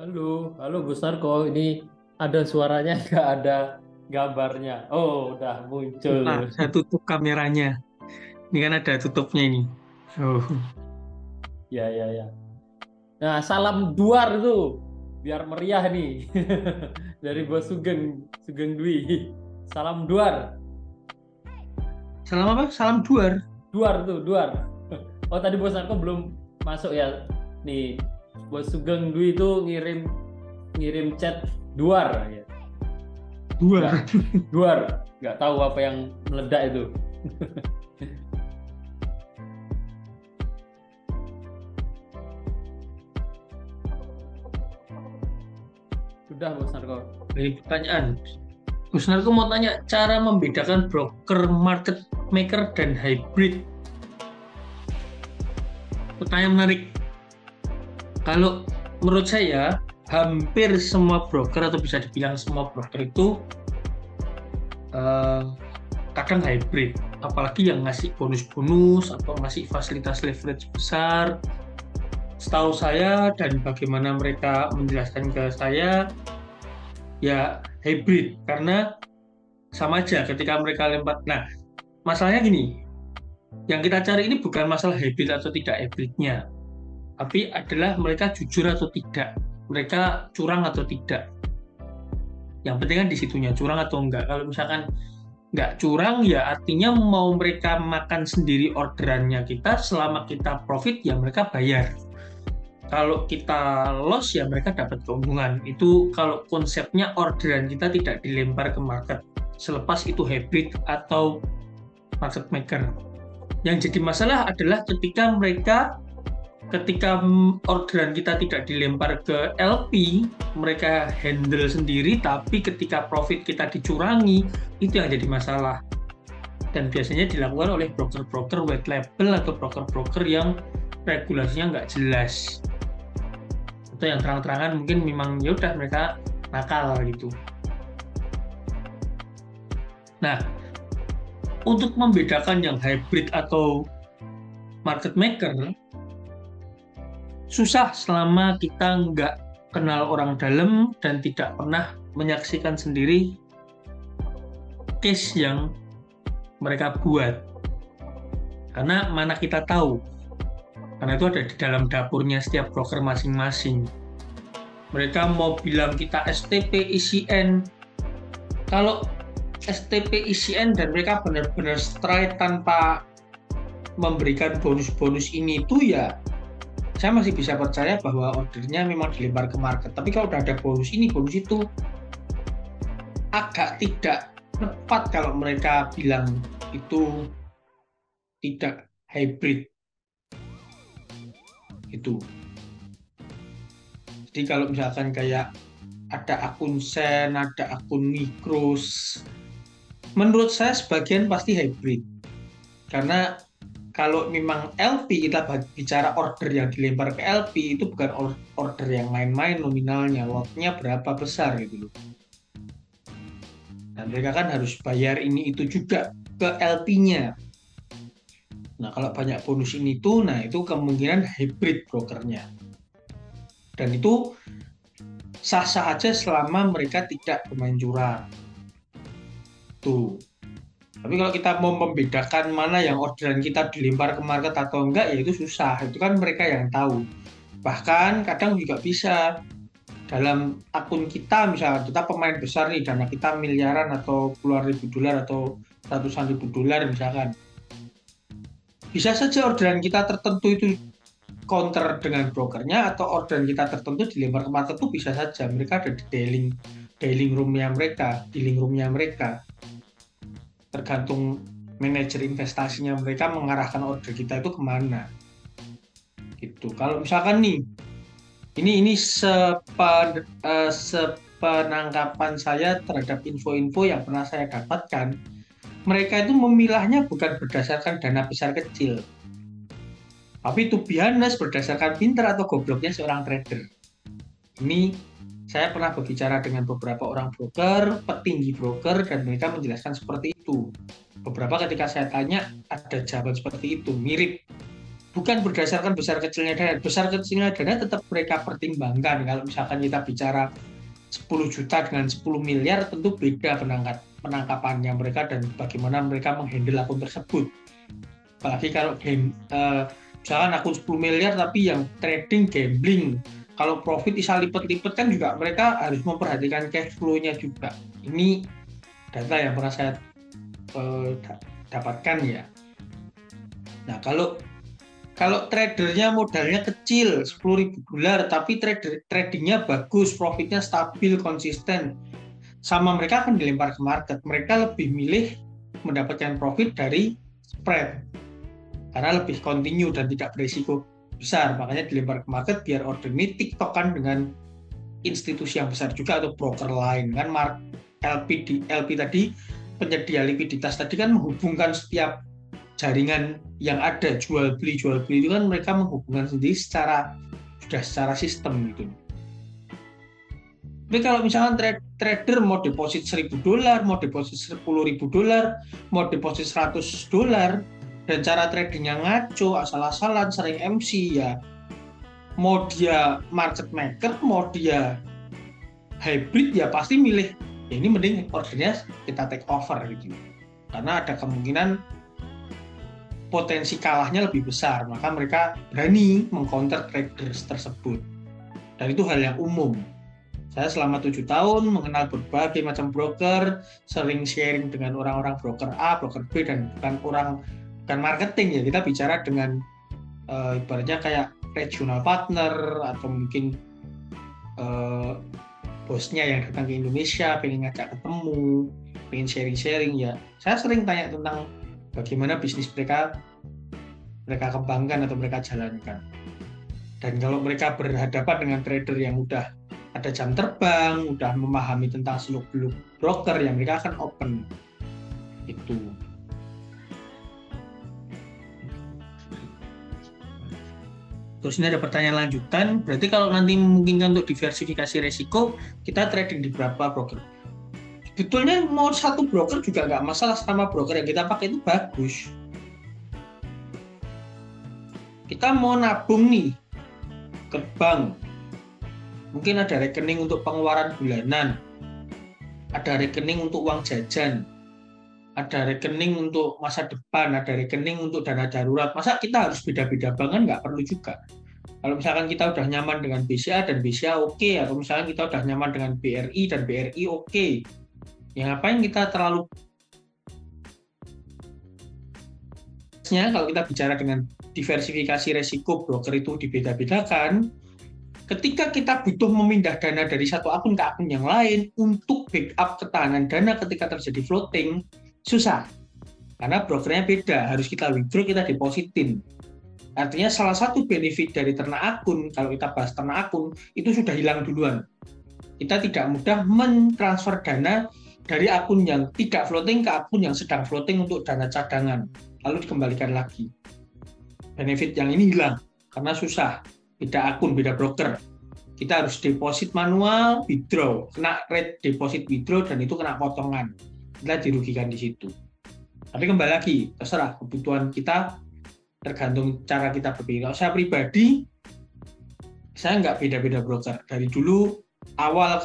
Halo Gus Narko, ini ada suaranya nggak ada gambarnya. Oh, udah Nah, muncul. saya tutup kameranya. Ini kan ada tutupnya ini. Oh, Ya, ya, ya. Nah, salam duar tuh, biar meriah nih. Dari Bos Sugeng Dwi. Salam duar, salam apa? Salam duar. duar. Oh, tadi Bos Narko belum masuk ya. Nih, Bos Sugeng Dwi itu ngirim ngirim chat duar ya. Nggak, Duar. duar. Nggak tahu apa yang meledak itu. Sudah Bos Narko. Ini pertanyaan. Kusnar aku mau tanya cara membedakan broker, market maker, dan hybrid. Pertanyaan menarik. Kalau menurut saya, hampir semua broker atau bisa dibilang semua broker itu eh, kadang hybrid. Apalagi yang ngasih bonus-bonus atau ngasih fasilitas leverage besar. Setahu saya dan bagaimana mereka menjelaskan ke saya, ya hybrid karena sama aja ketika mereka lempar. Nah, masalahnya gini, yang kita cari ini bukan masalah hybrid atau tidak hybridnya, tapi adalah mereka jujur atau tidak, mereka curang atau tidak. Yang penting kan di situnya curang atau enggak. Kalau misalkan nggak curang, ya artinya mau mereka makan sendiri orderannya kita, selama kita profit ya mereka bayar. Kalau kita loss ya mereka dapat keuntungan. Itu kalau konsepnya orderan kita tidak dilempar ke market. Selepas itu hybrid atau market maker. Yang jadi masalah adalah ketika orderan kita tidak dilempar ke LP, mereka handle sendiri, tapi ketika profit kita dicurangi, itu yang jadi masalah. Dan biasanya dilakukan oleh broker-broker white label atau broker-broker yang regulasinya nggak jelas. Atau yang terang-terangan mungkin memang ya udah mereka nakal gitu. Nah, untuk membedakan yang hybrid atau market maker, susah selama kita nggak kenal orang dalam dan tidak pernah menyaksikan sendiri case yang mereka buat. Karena mana kita tahu, karena itu ada di dalam dapurnya setiap broker masing-masing. Mereka mau bilang kita STP ICN, kalau STP ICN dan mereka benar-benar strike tanpa memberikan bonus-bonus ini itu ya saya masih bisa percaya bahwa ordernya memang dilempar ke market. Tapi kalau udah ada bonus ini, bonus itu, agak tidak tepat kalau mereka bilang itu tidak hybrid itu. Jadi kalau misalkan kayak ada akun Sen, ada akun Migros, menurut saya sebagian pasti hybrid. Karena kalau memang LP, kita bicara order yang dilempar ke LP, itu bukan order yang main-main nominalnya, lotnya berapa besar gitu loh. Dan mereka kan harus bayar ini itu juga ke LP-nya. Nah, kalau banyak bonus ini tuh, nah itu kemungkinan hybrid brokernya. Dan itu sah-sah aja selama mereka tidak bermain curang. Tuh. Tapi kalau kita mau membedakan mana yang orderan kita dilempar ke market atau enggak, ya itu susah. Itu kan mereka yang tahu. Bahkan kadang juga bisa dalam akun kita, misalnya kita pemain besar nih, dana kita miliaran atau puluhan ribu dolar atau ratusan ribu dolar misalkan. Bisa saja orderan kita tertentu itu counter dengan brokernya, atau orderan kita tertentu dilempar ke market itu bisa saja. Mereka ada di dealing roomnya mereka. Tergantung manajer investasinya mereka mengarahkan order kita itu kemana. Gitu. Kalau misalkan nih, ini sepenangkapan saya terhadap info-info yang pernah saya dapatkan, mereka itu memilahnya bukan berdasarkan dana besar kecil, tapi to be honest berdasarkan pinter atau gobloknya seorang trader. Ini saya pernah berbicara dengan beberapa orang broker, petinggi broker, dan mereka menjelaskan seperti itu. Beberapa ketika saya tanya, ada jawaban seperti itu, mirip. bukan berdasarkan besar kecilnya dana. Besar kecilnya dana tetap mereka pertimbangkan. Kalau misalkan kita bicara 10 juta dengan 10 miliar, tentu beda penangkapannya mereka dan bagaimana mereka menghandle akun tersebut. Apalagi kalau misalkan akun 10 miliar tapi yang trading gambling, kalau profit bisa lipet-lipet kan juga mereka harus memperhatikan cash flow-nya juga. Ini data yang pernah saya dapatkan ya. Nah, kalau tradernya modalnya kecil, $10.000 tapi tradingnya bagus, profitnya stabil, konsisten, sama mereka akan dilempar ke market. Mereka lebih milih mendapatkan profit dari spread karena lebih kontinu dan tidak berisiko besar, makanya dilempar ke market biar order ini tiktokan dengan institusi yang besar juga atau broker lain kan. LP tadi, penyedia likuiditas tadi kan menghubungkan setiap jaringan yang ada, jual beli itu kan mereka menghubungkan sendiri secara sistem gitu. Tapi kalau misalkan trader mau deposit $1.000, mau deposit $10.000, mau deposit $100, dan cara tradingnya ngaco, asal-asalan, sering MC ya, mau dia market maker, mau dia hybrid ya pasti milih ya ini mending ordernya kita take over gitu, karena ada kemungkinan potensi kalahnya lebih besar, maka mereka berani mengcounter traders tersebut. Dan itu hal yang umum. Saya selama 7 tahun mengenal berbagai macam broker, sering sharing dengan orang-orang broker A, broker B, dan bukan marketing ya, kita bicara dengan ibaratnya kayak regional partner atau mungkin bosnya yang datang ke Indonesia, pengen ngajak ketemu, pengen sharing-sharing ya. Saya sering tanya tentang bagaimana bisnis mereka kembangkan atau mereka jalankan. Dan kalau mereka berhadapan dengan trader yang udah ada jam terbang, udah memahami tentang seluk-beluk broker, yang mereka akan open. Itu. Terus ini ada pertanyaan lanjutan, berarti kalau nanti memungkinkan untuk diversifikasi resiko, kita trading di berapa broker? Sebetulnya mau satu broker juga nggak masalah, sama broker yang kita pakai itu bagus. Kita mau nabung nih ke bank, mungkin ada rekening untuk pengeluaran bulanan, ada rekening untuk uang jajan, ada rekening untuk masa depan, ada rekening untuk dana darurat. Masa kita harus beda-beda bank kan nggak perlu juga. Kalau misalkan kita udah nyaman dengan BCA dan BCA oke, atau misalkan kita udah nyaman dengan BRI dan BRI oke. Ya ngapain kita terlalu. Kalau kita bicara dengan diversifikasi resiko broker itu dibeda-bedakan, ketika kita butuh memindah dana dari satu akun ke akun yang lain untuk backup ketahanan dana ketika terjadi floating, susah. Karena brokernya beda, harus kita withdraw, kita depositin. Artinya salah satu benefit dari ternak akun, kalau kita bahas ternak akun, itu sudah hilang duluan. Kita tidak mudah mentransfer dana dari akun yang tidak floating ke akun yang sedang floating untuk dana cadangan, lalu dikembalikan lagi. Benefit yang ini hilang, karena susah. Beda akun, beda broker. Kita harus deposit manual, withdraw. Kena rate deposit withdraw, dan itu kena potongan. Kita dirugikan di situ. Tapi kembali lagi, terserah kebutuhan kita, tergantung cara kita berpikir. Kalau saya pribadi, saya nggak beda-beda broker. Dari dulu, awal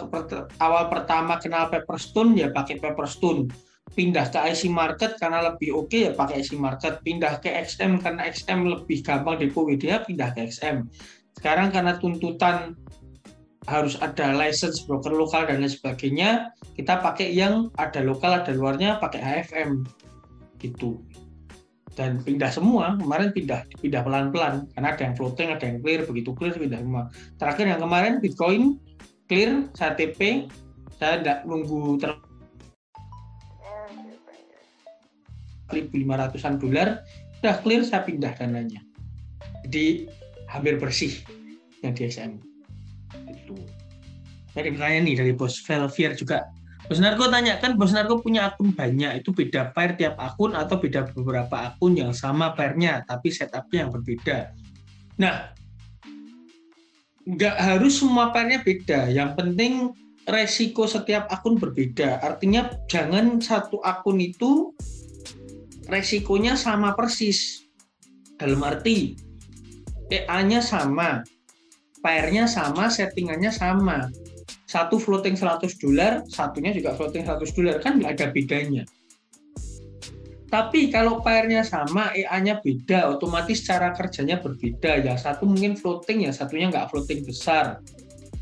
pertama kenal Pepperstone ya pakai Pepperstone, pindah ke IC Market karena lebih oke ya pakai IC Market, pindah ke XM karena XM lebih gampang depo WDH, pindah ke XM. Sekarang karena tuntutan harus ada license broker lokal dan lain sebagainya, kita pakai yang ada lokal ada luarnya, pakai HFM gitu. Dan pindah semua, kemarin pindah pelan-pelan karena ada yang floating, ada yang clear, begitu clear pindah semua. Terakhir yang kemarin Bitcoin clear, saya TP, saya tidak nunggu $1.500-an, udah clear, saya pindah dananya. Jadi hampir bersih yang di XM. Itu. Jadi misalnya nih dari Bos Velvier juga, Bos Narko tanya, kan Bos Narko punya akun banyak, itu beda pair tiap akun atau beda beberapa akun yang sama pairnya, tapi setupnya yang berbeda? Nah, nggak harus semua pairnya beda, yang penting resiko setiap akun berbeda. Artinya jangan satu akun itu resikonya sama persis. Dalam arti EA-nya sama, pair-nya sama, settingannya sama. Satu floating $100, satunya juga floating $100, kan nggak ada bedanya. Tapi kalau pair-nya sama, EA-nya beda, otomatis cara kerjanya berbeda. Yang satu mungkin floating, yang satunya nggak floating besar.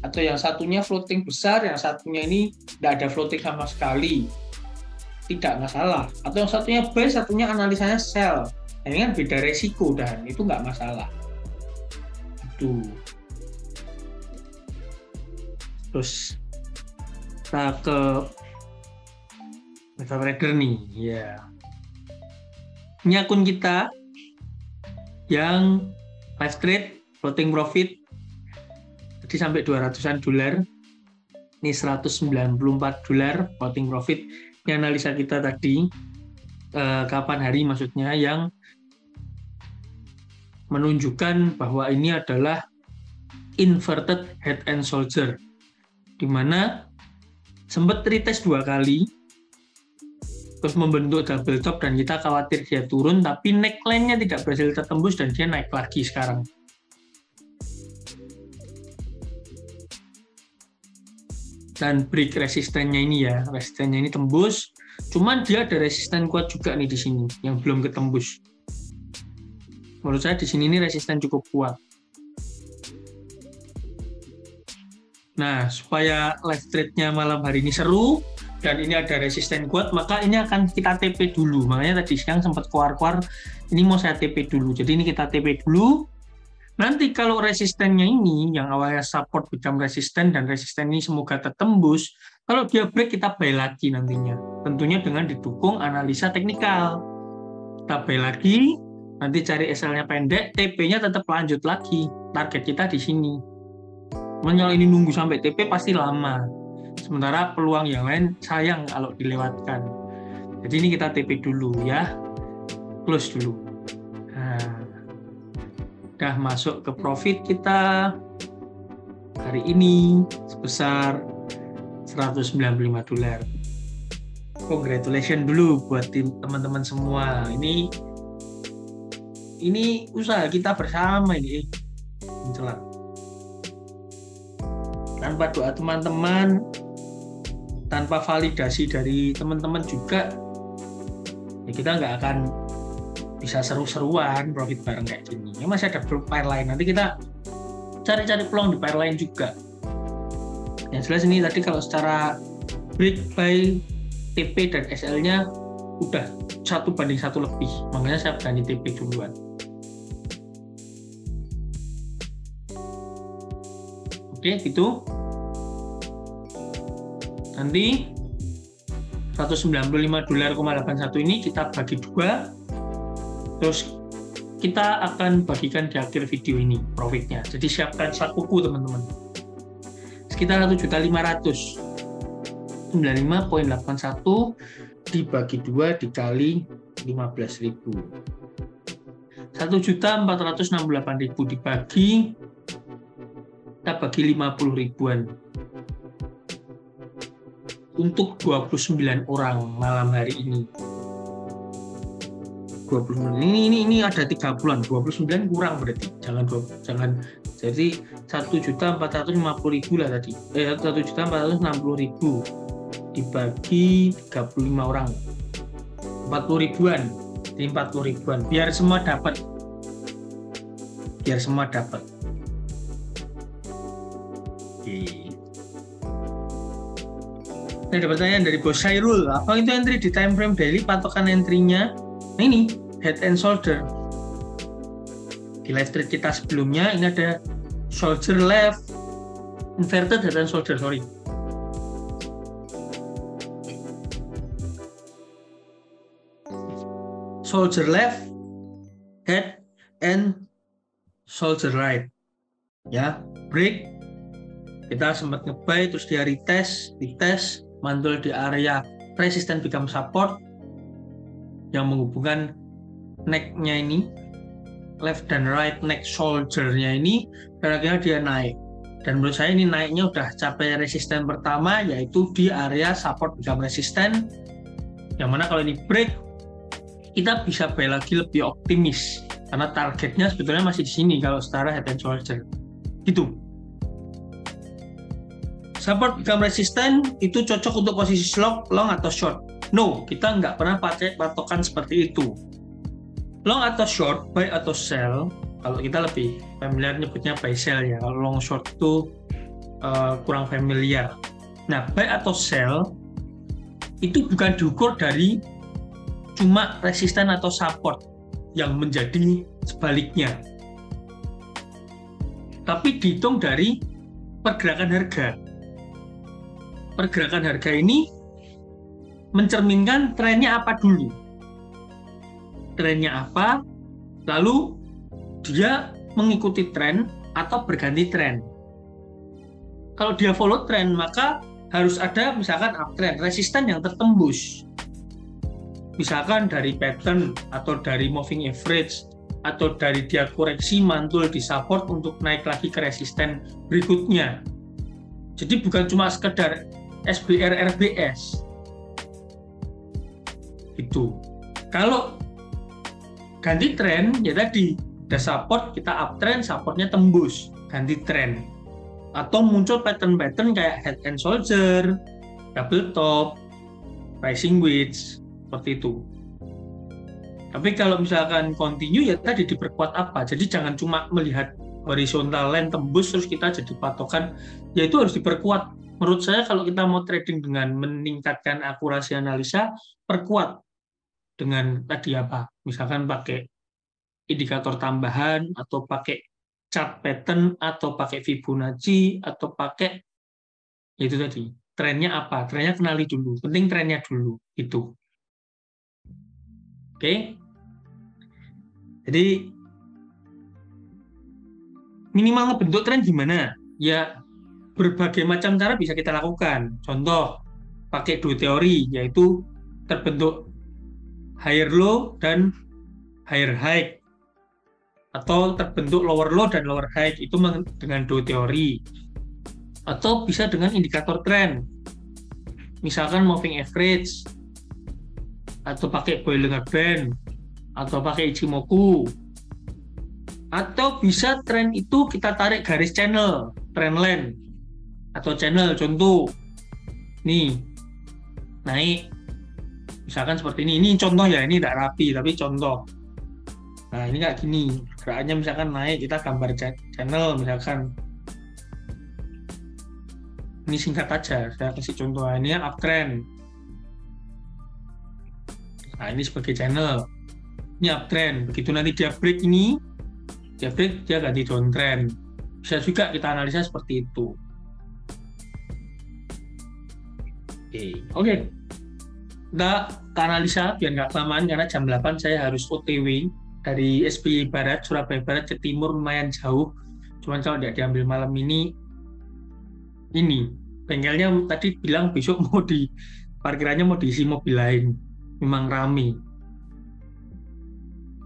Atau yang satunya floating besar, yang satunya ini nggak ada floating sama sekali. Tidak masalah. Atau yang satunya buy, satunya analisanya sell. Ini kan beda resiko, dan itu nggak masalah. Itu. Terus kita ke MetaTrader nih, ya. Ini akun kita yang live trade, floating profit, jadi sampai $200-an. Ini $194 floating profit. Ini analisa kita tadi, kapan hari maksudnya, yang menunjukkan bahwa ini adalah inverted head and shoulder, di mana sempat retest 2 kali, terus membentuk double top dan kita khawatir dia turun, tapi neckline-nya tidak berhasil tertembus dan dia naik lagi sekarang. Dan break resistennya ini ya, resistennya ini tembus, cuman dia ada resisten kuat juga nih di sini yang belum ketembus. Menurut saya di sini ini resisten cukup kuat. Nah, supaya live trade-nya malam hari ini seru dan ini ada resisten kuat, maka ini akan kita TP dulu. Makanya tadi siang sempat keluar-keluar, ini mau saya TP dulu. Jadi ini kita TP dulu. Nanti kalau resistennya ini yang awalnya support become resisten dan resisten ini semoga tertembus, kalau dia break kita buy lagi nantinya. Tentunya dengan didukung analisa teknikal. Kita buy lagi, nanti cari SL-nya pendek, TP-nya tetap lanjut lagi. Target kita di sini. Kalau ini nunggu sampai TP pasti lama. Sementara peluang yang lain sayang kalau dilewatkan. Jadi ini kita TP dulu ya. Close dulu. Nah, udah masuk ke profit kita hari ini sebesar $195. Congratulations dulu buat tim teman-teman semua. Ini usaha kita bersama ini. Mencelat. Tanpa doa teman-teman, tanpa validasi dari teman-teman juga, ya kita nggak akan bisa seru-seruan profit bareng kayak gini. Ya masih ada pair lain, nanti kita cari-cari peluang di pair lain juga. Yang jelas ini tadi kalau secara break by TP dan SL-nya udah 1:1 lebih, makanya saya berani TP duluan. Oke, gitu. Nanti $195.81 ini kita bagi 2, terus kita akan bagikan di akhir video ini profitnya. Jadi siapkan 1 buku teman-teman. Sekitar 1.500. 95.81 dibagi 2 dikali 15.000. 1.468.000 dibagi, kita bagi 50 ribuan untuk 29 orang malam hari ini. 29 ini ada 30-an, 29 kurang berarti. Jangan jadi 1.450.000 lah tadi. 1.460.000 dibagi 35 orang. 40 ribuan. Jadi 40 ribuan biar semua dapat. Oke. Nah, ada pertanyaan dari Bos Sairul. Apa itu entry di time frame daily? Patokan entry-nya nah ini head and shoulder. Di live trade kita sebelumnya ini ada shoulder left, inverted head and shoulder, sorry. Shoulder left, head and shoulder right. Ya, break. Kita sempat nge-buy, terus dia retest, mantul di area resistance become support yang menghubungkan neck-nya ini, left dan right neck shoulder-nya ini, dan akhirnya dia naik. Dan menurut saya ini naiknya udah capai resisten pertama, yaitu di area support become resistant, yang mana kalau ini break, kita bisa buy lagi lebih optimis. Karena targetnya sebetulnya masih di sini kalau setara Head and Shoulder. Gitu. Support become resistant itu cocok untuk posisi slog, long atau short. No, kita nggak pernah pakai patokan seperti itu. Long atau short, buy atau sell, kalau kita lebih familiar nyebutnya buy sell ya. Kalau long short itu kurang familiar. Nah, buy atau sell itu bukan diukur dari cuma resisten atau support yang menjadi sebaliknya, tapi dihitung dari pergerakan harga. Pergerakan harga ini mencerminkan trennya apa dulu. Trennya apa, lalu dia mengikuti tren atau berganti tren. Kalau dia follow tren, maka harus ada misalkan uptrend, resisten yang tertembus. Misalkan dari pattern atau dari moving average atau dari dia koreksi mantul di support untuk naik lagi ke resisten berikutnya. Jadi bukan cuma sekedar SBR RBS. Itu. Kalau ganti tren ya tadi ada support, kita uptrend, supportnya tembus, ganti tren. Atau muncul pattern-pattern kayak Head and Shoulder, double top, rising wedge, seperti itu. Tapi kalau misalkan continue ya tadi diperkuat apa? Jadi jangan cuma melihat horizontal line tembus terus kita jadi patokan, ya itu harus diperkuat. Menurut saya kalau kita mau trading dengan meningkatkan akurasi analisa, perkuat dengan tadi apa? Misalkan pakai indikator tambahan atau pakai chart pattern atau pakai Fibonacci atau pakai ya itu tadi. Trennya apa? Trennya kenali dulu. Penting trennya dulu itu. Oke. Jadi minimal ngebentuk tren gimana? Ya berbagai macam cara bisa kita lakukan. Contoh, pakai dua teori, yaitu terbentuk higher low dan higher high. Atau terbentuk lower low dan lower high, itu dengan dua teori. Atau bisa dengan indikator tren. Misalkan moving average, atau pakai Bollinger Band, atau pakai Ichimoku. Atau bisa tren itu kita tarik garis channel, trend line. Atau channel, contoh nih naik misalkan seperti ini contoh ya, ini tidak rapi tapi contoh. Nah ini kayak gini gerakannya, misalkan naik, kita gambar channel misalkan ini singkat aja, saya kasih contoh. Ini yang uptrend, nah ini sebagai channel, ini uptrend. Begitu nanti dia break, ini dia break, dia ganti downtrend. Bisa juga kita analisa seperti itu. Oke. Kita analisa biar nggak kelamaan karena jam 8 saya harus OTW dari SPY Barat, Surabaya Barat ke timur lumayan jauh. Cuman kalau tidak diambil malam ini bengkelnya tadi bilang besok mau parkirannya mau diisi mobil lain. Memang rame.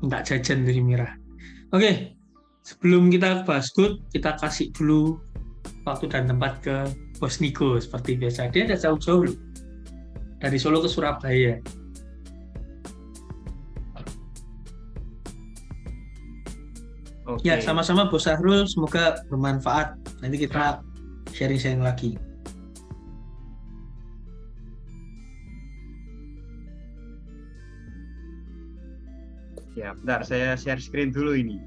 Minta jajan dari Mirah. Oke. Sebelum kita bahas good, kita kasih dulu waktu dan tempat ke Bos Niko seperti biasa. Dia ada jauh-jauh loh, dari Solo ke Surabaya. Oke. Ya, sama-sama Bos Sahrul, semoga bermanfaat. Nanti kita sharing-sharing lagi. Ya, bentar saya share screen dulu ini.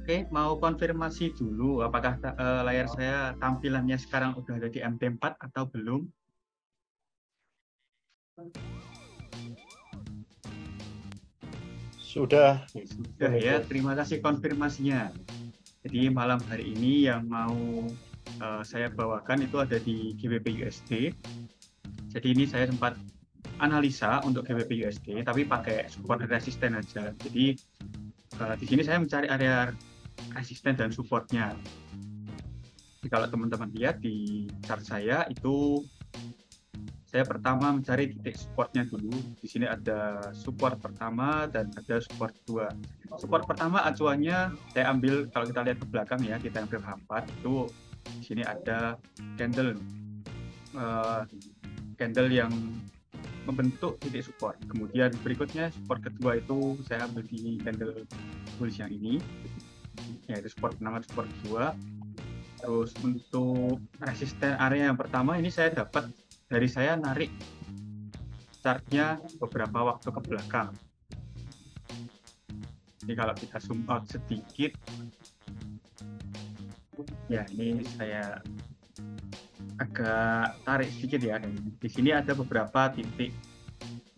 Oke, mau konfirmasi dulu apakah layar saya tampilannya sekarang udah ada di MT4 atau belum? Sudah. Sudah ya, terima kasih konfirmasinya. Jadi malam hari ini yang mau saya bawakan itu ada di GBP USD. Jadi ini saya sempat analisa untuk GBP USD, tapi pakai support resisten aja. Jadi di sini saya mencari area resisten dan supportnya. Jadi kalau teman-teman lihat di chart saya itu, saya pertama mencari titik supportnya dulu. Di sini ada support pertama dan ada support kedua. Support pertama acuannya saya ambil, kalau kita lihat ke belakang ya, kita ambil H4 itu di sini ada candle candle yang membentuk titik support. Kemudian berikutnya support kedua itu saya ambil di candle bullish yang ini, yaitu support pertama, support kedua. Terus untuk resisten area yang pertama ini saya dapat dari saya narik chartnya beberapa waktu ke belakang. Jadi kalau kita zoom out sedikit, ya ini saya agak tarik sedikit ya. Di sini ada beberapa titik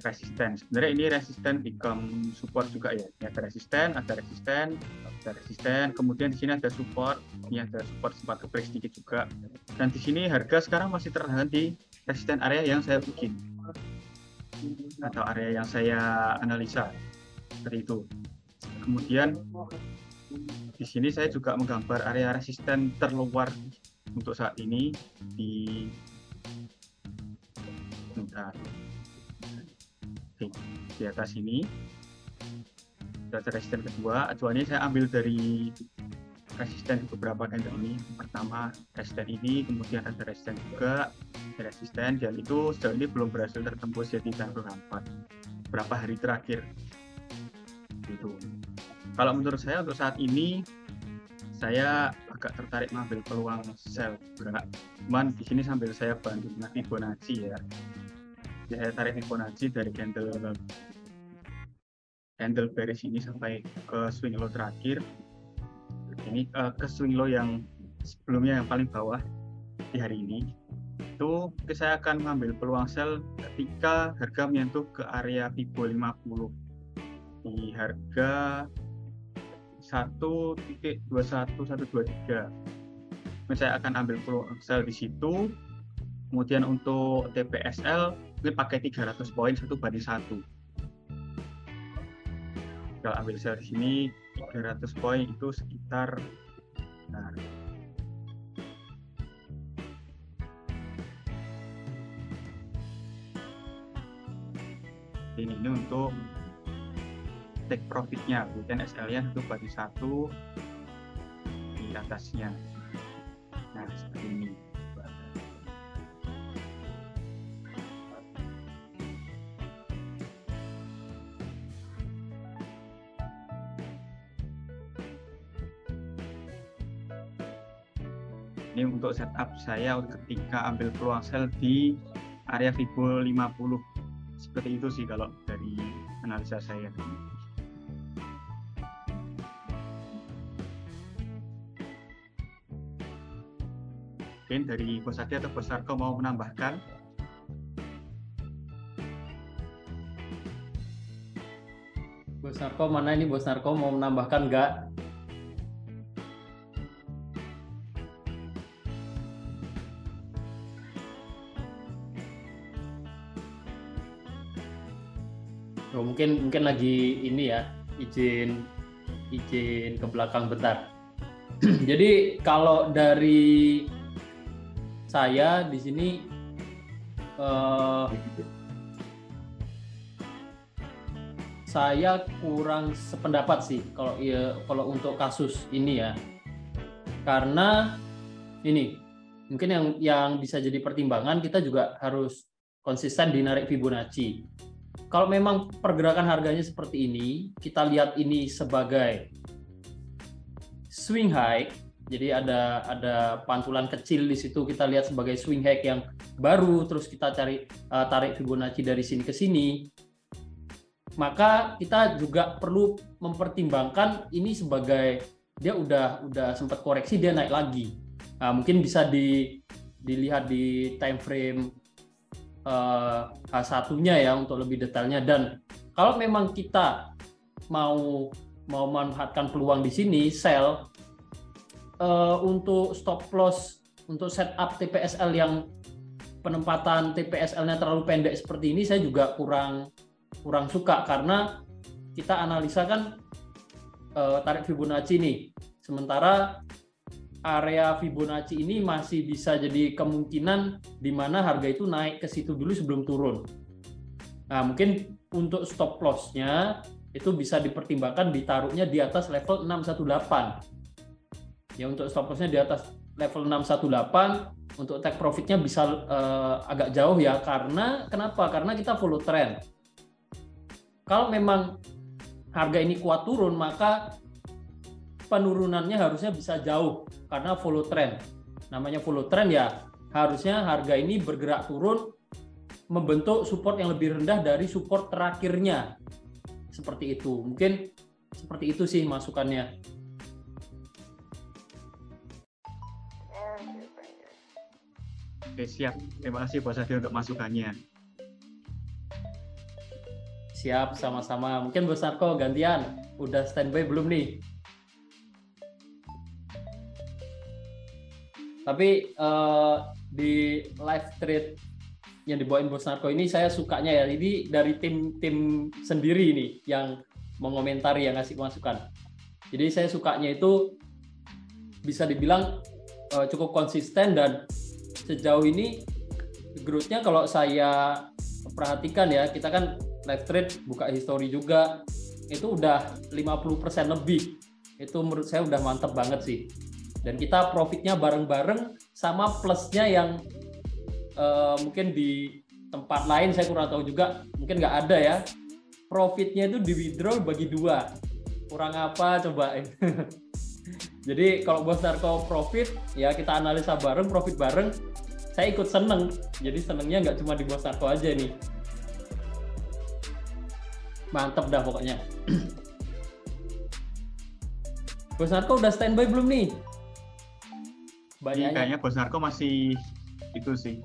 resisten. Sebenarnya ini resisten become support juga ya. Ini ada resisten, ada resisten, ada resisten. Kemudian di sini ada support. Ini ada support sempat ke-break sedikit juga. Dan di sini harga sekarang masih tertahan di resisten area yang saya bikin atau area yang saya analisa seperti itu. Kemudian di sini saya juga menggambar area resisten terluar untuk saat ini di atas ini. Ada resisten kedua, acuannya saya ambil dari resisten beberapa candle ini. Pertama resisten ini, kemudian ada resisten juga, ada resisten, dan itu sejauh ini belum berhasil tertembus jadi taruh 4 berapa hari terakhir gitu. Kalau menurut saya untuk saat ini saya agak tertarik mengambil peluang sell gerak. Cuman di sini sambil saya bantu dengan Fibonacci ya. Jadi saya tarik Fibonacci dari candle bearish ini sampai ke swing low terakhir. Ini ke swing low yang sebelumnya yang paling bawah di hari ini. Itu saya akan mengambil peluang sell ketika harga menyentuh ke area Fibo 50 di harga 1.21123. Saya akan ambil peluang sell di situ. Kemudian untuk TPSL ini pakai 300 poin 1:1. Kalau ambil sell di sini 300 poin itu sekitar ini untuk take profitnya, kemudian SL-nya 1:1 di atasnya. Nah seperti ini. Ini untuk setup saya ketika ambil peluang sell di area Fibo 50. Seperti itu sih kalau dari analisa saya. Mungkin dari Bos Adi atau Bos Narko mau menambahkan? Bos Narko mana ini? Bos Narko mau menambahkan nggak? Oh, mungkin lagi ini ya, izin ke belakang bentar. Jadi kalau dari saya di sini saya kurang sependapat sih kalau untuk kasus ini ya. Karena ini mungkin yang bisa jadi pertimbangan, kita juga harus konsisten di narik Fibonacci. Kalau memang pergerakan harganya seperti ini, kita lihat ini sebagai swing high. Jadi ada pantulan kecil di situ, kita lihat sebagai swing high yang baru, terus kita tarik Fibonacci dari sini ke sini. Maka kita juga perlu mempertimbangkan ini sebagai dia udah sempat koreksi, dia naik lagi. Nah, mungkin bisa dilihat di time frame H1-nya ya untuk lebih detailnya. Dan kalau memang kita mau memanfaatkan peluang di sini sell, untuk stop loss, untuk setup TPSL yang penempatan TPSL-nya terlalu pendek seperti ini, saya juga kurang suka, karena kita analisa kan tarik Fibonacci nih, sementara area Fibonacci ini masih bisa jadi kemungkinan di mana harga itu naik ke situ dulu sebelum turun. Nah, mungkin untuk stop loss-nya itu bisa dipertimbangkan ditaruhnya di atas level 618. Ya, untuk stop loss-nya di atas level 618, untuk take profitnya bisa agak jauh ya, karena kenapa? Karena kita follow trend. Kalau memang harga ini kuat turun, maka penurunannya harusnya bisa jauh karena follow trend. Namanya follow trend ya, harusnya harga ini bergerak turun membentuk support yang lebih rendah dari support terakhirnya. Seperti itu. Mungkin seperti itu sih masukannya. Oke, siap. Terima kasih Bos Adi untuk masukannya. Siap, sama-sama. Mungkin Bos Narko gantian. Udah standby belum nih? Tapi di live trade yang dibawain Bos Narko ini saya sukanya ya. Ini dari tim sendiri nih yang mengomentari, yang ngasih masukan. Jadi saya sukanya itu bisa dibilang cukup konsisten, dan sejauh ini growth-nya kalau saya perhatikan ya, kita kan live trade buka history juga, itu udah 50% lebih. Itu menurut saya udah mantap banget sih. Dan kita profitnya bareng-bareng, sama plusnya yang mungkin di tempat lain saya kurang tahu juga, mungkin nggak ada ya. Profitnya itu di withdraw bagi 2. Kurang apa coba? Jadi kalau Bos Narko profit, ya kita analisa bareng, profit bareng. Saya ikut seneng. Jadi senengnya nggak cuma di Bos Narko aja nih. Mantep dah pokoknya. Bos Narko udah standby belum nih? Ini kayaknya Bos Narko masih itu sih,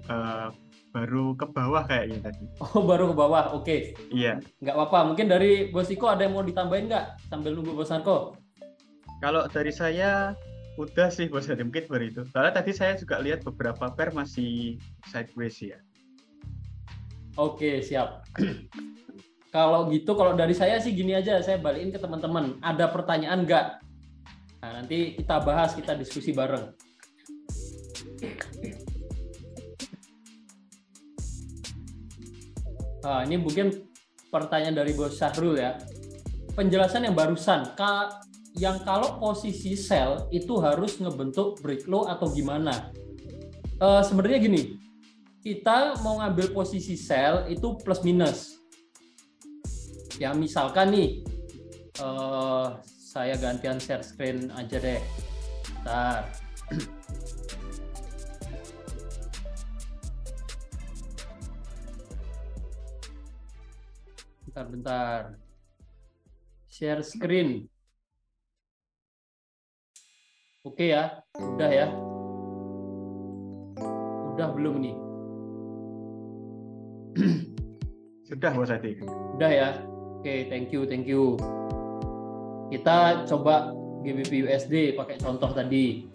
baru ke bawah kayaknya tadi. Oh, baru ke bawah. Oke. Iya. Nggak apa-apa. Mungkin dari Bos Iko ada yang mau ditambahin nggak sambil nunggu Bos Narko? Kalau dari saya udah sih Bos Adi, mungkin baru itu. Soalnya tadi saya juga lihat beberapa pair masih sideways ya. Oke, siap. Kalau gitu, kalau dari saya sih gini aja, saya balikin ke teman-teman. Ada pertanyaan nggak? Nah, nanti kita bahas, kita diskusi bareng. Nah, ini mungkin pertanyaan dari Bos Syahrul ya. Penjelasan yang barusan, yang kalau posisi sell itu harus ngebentuk break low atau gimana? Sebenarnya gini, kita mau ngambil posisi sell itu plus minus. Ya misalkan nih, saya gantian share screen aja deh. Bentar. Bentar. Share screen. Oke ya, udah ya. Udah belum nih? Sudah Bos Adi. Udah ya. Oke, thank you. Kita coba GBP USD pakai contoh tadi.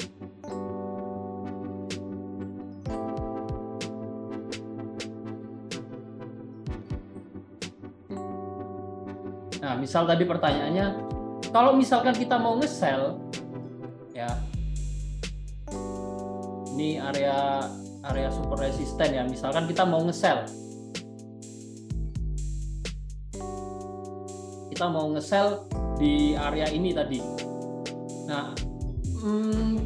Nah, misal tadi pertanyaannya, kalau misalkan kita mau nge-sell, ya, ini area super resisten ya, misalkan kita mau nge-sell, di area ini tadi. Nah,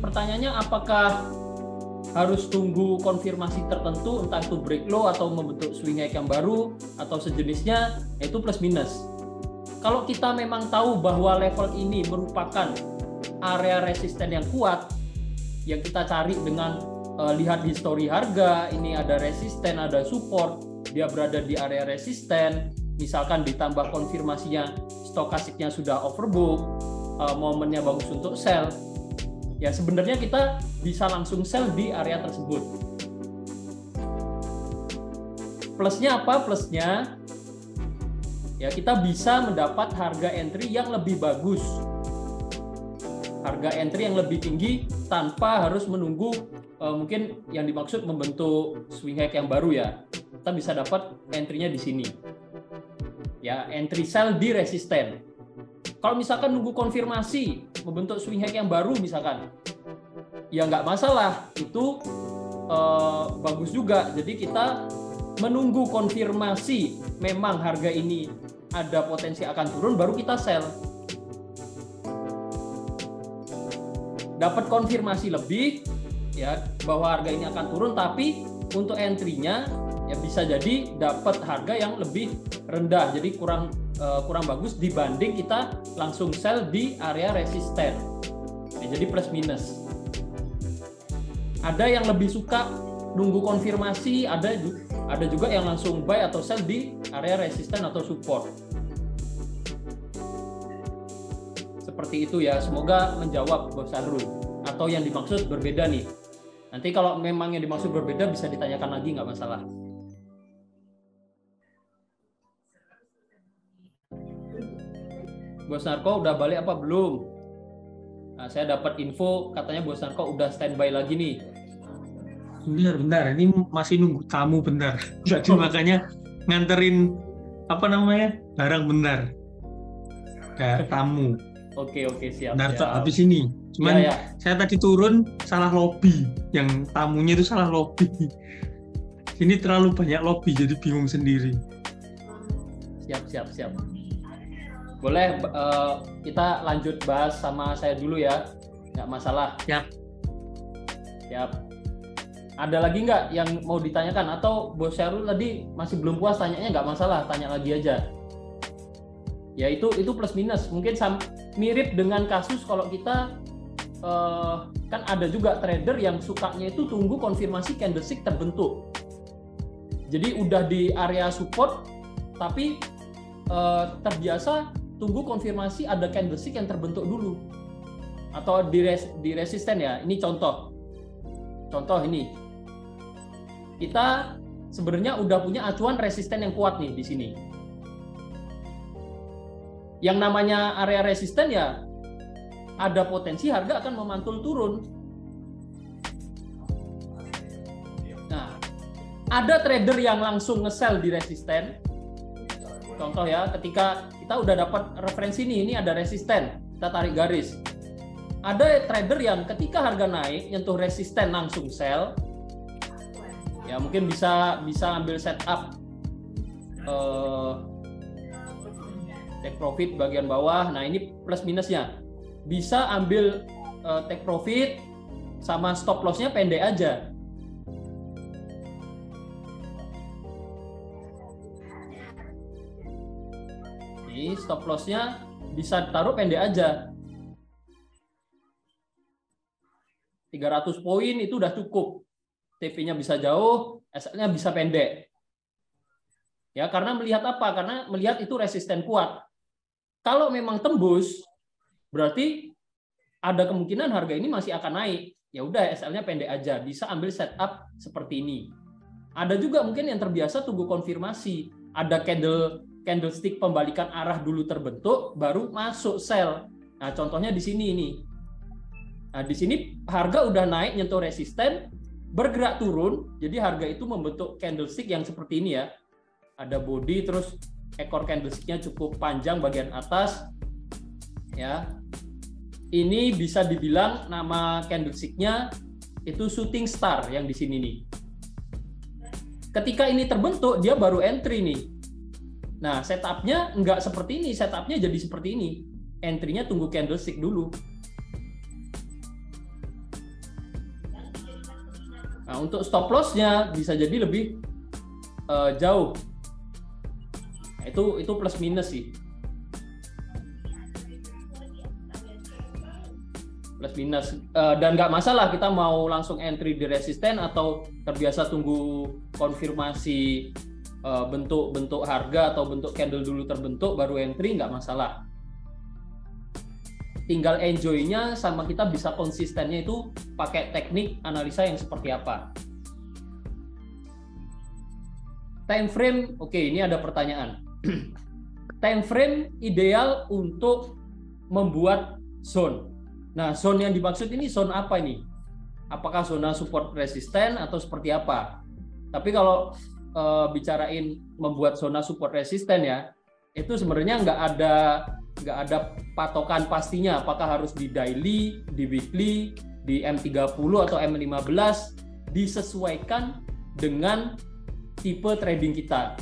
pertanyaannya apakah harus tunggu konfirmasi tertentu, entah itu break low atau membentuk swing high yang baru atau sejenisnya, itu plus minus. Kalau kita memang tahu bahwa level ini merupakan area resisten yang kuat, yang kita cari dengan lihat history harga, ini ada resisten, ada support, dia berada di area resisten, misalkan ditambah konfirmasinya stokastiknya sudah overbook, momennya bagus untuk sell, ya sebenarnya kita bisa langsung sell di area tersebut. Plusnya apa? Plusnya ya kita bisa mendapat harga entry yang lebih bagus, harga entry yang lebih tinggi tanpa harus menunggu mungkin yang dimaksud membentuk swing high yang baru ya. Kita bisa dapat entry-nya di sini. Ya, entry sell di resisten. Kalau misalkan nunggu konfirmasi membentuk swing high yang baru misalkan, ya nggak masalah, itu bagus juga. Jadi kita menunggu konfirmasi memang harga ini ada potensi akan turun, baru kita sell. Dapat konfirmasi lebih, ya bahwa harga ini akan turun, tapi untuk entry-nya ya bisa jadi dapat harga yang lebih rendah, jadi kurang bagus dibanding kita langsung sell di area resisten. Ya, jadi plus minus. Ada yang lebih suka nunggu konfirmasi, ada juga yang langsung buy atau sell di area resisten atau support. Seperti itu ya, semoga menjawab Bos Sahrul. Atau yang dimaksud berbeda nih. Nanti kalau memang yang dimaksud berbeda bisa ditanyakan lagi, nggak masalah. Bos Narko udah balik apa belum? Nah, saya dapat info katanya Bos Narko udah standby lagi nih. Bentar, ini masih nunggu tamu bentar. Jadi makanya nganterin barang bentar. Ada tamu. Oke, siap. Bentar, siap. habis ini. Cuman ya. saya tadi turun salah lobby. Yang tamunya itu salah lobby. Ini terlalu banyak lobby jadi bingung sendiri. Siap. Boleh kita lanjut bahas sama saya dulu ya, nggak masalah. Siap. Ada lagi nggak yang mau ditanyakan? Atau Bos Syarul tadi masih belum puas tanyanya, nggak masalah, tanya lagi aja. Ya itu plus minus. Mungkin mirip dengan kasus kalau kita kan ada juga trader yang sukanya itu tunggu konfirmasi candlestick terbentuk. Jadi udah di area support, tapi terbiasa tunggu konfirmasi ada candlestick yang terbentuk dulu, atau di resisten ya. Ini contoh ini kita sebenarnya udah punya acuan resisten yang kuat nih di sini. Yang namanya area resisten ya ada potensi harga akan memantul turun. Nah, ada trader yang langsung nge-sell di resisten. Contoh ya, ketika kita udah dapat referensi nih, ini ada resisten, kita tarik garis. Ada trader yang ketika harga naik nyentuh resisten langsung sell. Ya mungkin bisa ambil setup take profit bagian bawah. Nah ini plus minusnya. Bisa ambil take profit sama stop loss-nya pendek aja. Ini stop loss-nya bisa taruh pendek aja. 300 poin itu udah cukup. TP-nya bisa jauh, SL-nya bisa pendek. Ya, karena melihat apa? Karena melihat itu resisten kuat. Kalau memang tembus, berarti ada kemungkinan harga ini masih akan naik. Ya udah, SL-nya pendek aja, bisa ambil setup seperti ini. Ada juga mungkin yang terbiasa tunggu konfirmasi. Ada candlestick pembalikan arah dulu terbentuk, baru masuk sell. Nah, contohnya di sini ini. Nah, di sini harga udah naik nyentuh resisten, bergerak turun, jadi harga itu membentuk candlestick yang seperti ini ya. Ada body, terus ekor candlesticknya cukup panjang bagian atas. Ya, ini bisa dibilang nama candlesticknya itu shooting star yang di sini nih. Ketika ini terbentuk, dia baru entry nih. Nah, setupnya nggak seperti ini, setupnya jadi seperti ini. Entry-nya tunggu candlestick dulu. Nah, untuk stop loss-nya bisa jadi lebih jauh. Nah, itu plus minus sih. Plus minus. Dan nggak masalah kita mau langsung entry di resisten atau terbiasa tunggu konfirmasi bentuk harga atau bentuk candle dulu terbentuk baru entry, nggak masalah. Tinggal enjoy-nya sama kita bisa konsistennya itu pakai teknik analisa yang seperti apa. Time frame, oke, ini ada pertanyaan. Time frame ideal untuk membuat zone. Nah, zone yang dimaksud ini zone apa ini? Apakah zona support resisten atau seperti apa? Tapi kalau bicarain membuat zona support resisten ya, itu sebenarnya nggak ada patokan pastinya, apakah harus di daily, di weekly, di M30 atau M15, disesuaikan dengan tipe trading kita.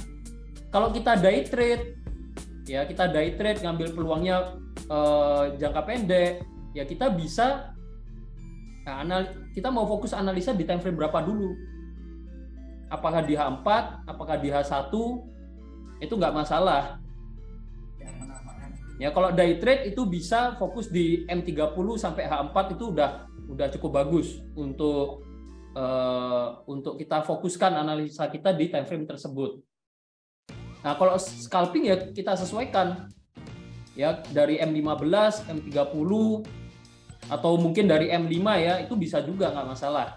Kalau kita day trade, ya kita day trade ngambil peluangnya jangka pendek, ya kita bisa Nah, kita mau fokus analisa di time frame berapa dulu? Apakah di H4, apakah di H1, itu nggak masalah. Ya, kalau day trade itu bisa fokus di M30 sampai H4 itu udah cukup bagus untuk kita fokuskan analisa kita di time frame tersebut. Nah, kalau scalping ya kita sesuaikan ya dari M15, M30 atau mungkin dari M5 ya, itu bisa juga nggak masalah.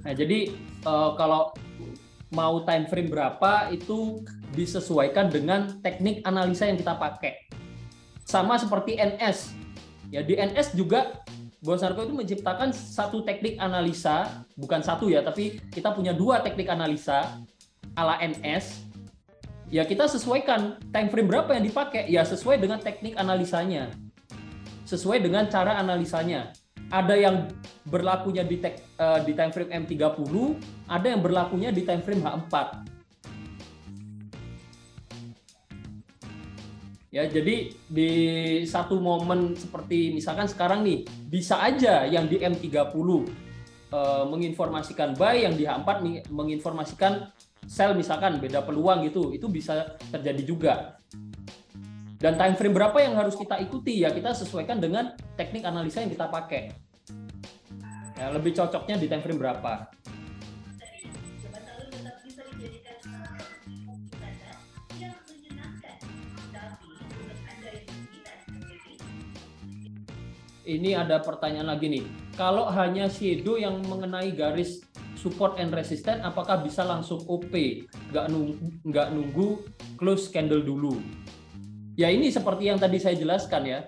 Nah, jadi kalau mau time frame berapa itu disesuaikan dengan teknik analisa yang kita pakai. Sama seperti NS. Ya, di NS juga Bos Narko itu menciptakan satu teknik analisa, bukan satu ya, tapi kita punya 2 teknik analisa ala NS. Ya, kita sesuaikan time frame berapa yang dipakai, ya sesuai dengan teknik analisanya. Sesuai dengan cara analisanya. Ada yang berlakunya di time frame M30, ada yang berlakunya di time frame H4. Ya, jadi di satu momen seperti misalkan sekarang nih, bisa aja yang di M30 menginformasikan buy, yang di H4 menginformasikan sell, misalkan beda peluang gitu, itu bisa terjadi juga. Dan time frame berapa yang harus kita ikuti, ya kita sesuaikan dengan teknik analisa yang kita pakai. Ya, lebih cocoknya di time frame berapa. Ini ada pertanyaan lagi nih. Kalau hanya shadow yang mengenai garis support and resistance, apakah bisa langsung OP? Nggak nunggu close candle dulu. Ya, ini seperti yang tadi saya jelaskan ya.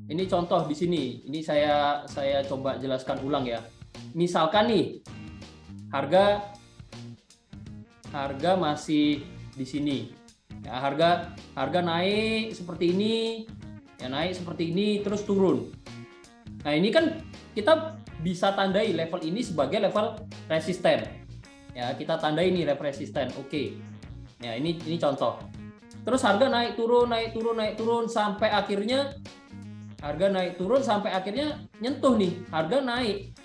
Ini contoh di sini. Ini saya coba jelaskan ulang ya. Misalkan nih harga masih di sini. Ya, harga naik seperti ini, ya naik seperti ini terus turun. Nah, ini kan kita bisa tandai level ini sebagai level resisten. Ya, kita tandai ini level resisten. Oke. Ya, ini contoh. Terus harga naik turun sampai akhirnya harga naik turun sampai akhirnya nyentuh nih. Harga naik.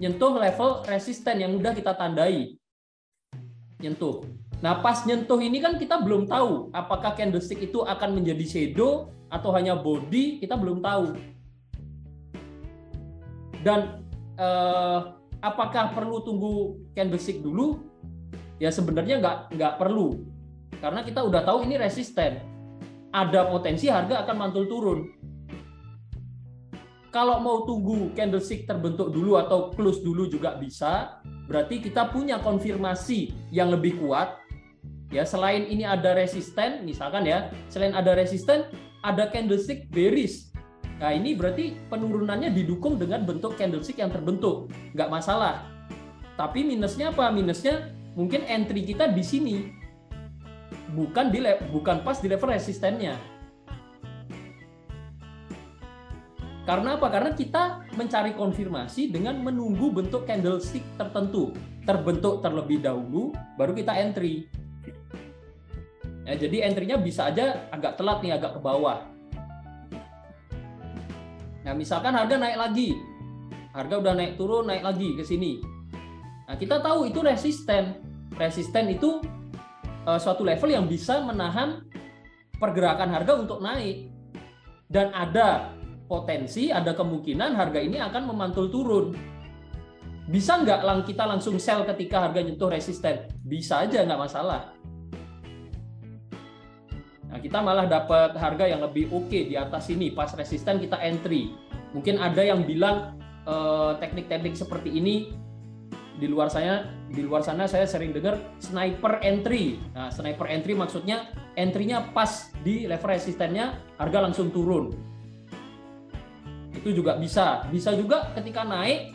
Nyentuh level resisten yang udah kita tandai. Nyentuh. Nah, pas nyentuh ini kan kita belum tahu apakah candlestick itu akan menjadi shadow atau hanya body, kita belum tahu. Dan apakah perlu tunggu candlestick dulu? Ya sebenarnya nggak perlu, karena kita udah tahu ini resisten. Ada potensi harga akan mantul turun. Kalau mau tunggu candlestick terbentuk dulu atau close dulu juga bisa. Berarti kita punya konfirmasi yang lebih kuat. Ya, selain ini ada resisten, misalkan ya, selain ada resisten, ada candlestick bearish. Nah, ini berarti penurunannya didukung dengan bentuk candlestick yang terbentuk, nggak masalah. Tapi minusnya apa? Minusnya mungkin entry kita di sini, bukan pas di level resistennya. Karena apa? Karena kita mencari konfirmasi dengan menunggu bentuk candlestick tertentu, terbentuk terlebih dahulu, baru kita entry. Ya, jadi entry-nya bisa aja agak telat nih, agak ke bawah. Nah, misalkan harga naik lagi. Harga udah naik turun, naik lagi ke sini. Nah, kita tahu itu resisten. Resisten itu suatu level yang bisa menahan pergerakan harga untuk naik. Dan ada potensi, ada kemungkinan harga ini akan memantul turun. Bisa nggak kita langsung sell ketika harga nyentuh resisten? Bisa aja, nggak masalah. Nah, kita malah dapat harga yang lebih oke di atas ini, pas resisten kita entry. Mungkin ada yang bilang teknik-teknik seperti ini di luar sana saya sering dengar sniper entry. Nah, sniper entry maksudnya entry-nya pas di level resistennya, harga langsung turun. Itu juga bisa. Bisa juga ketika naik,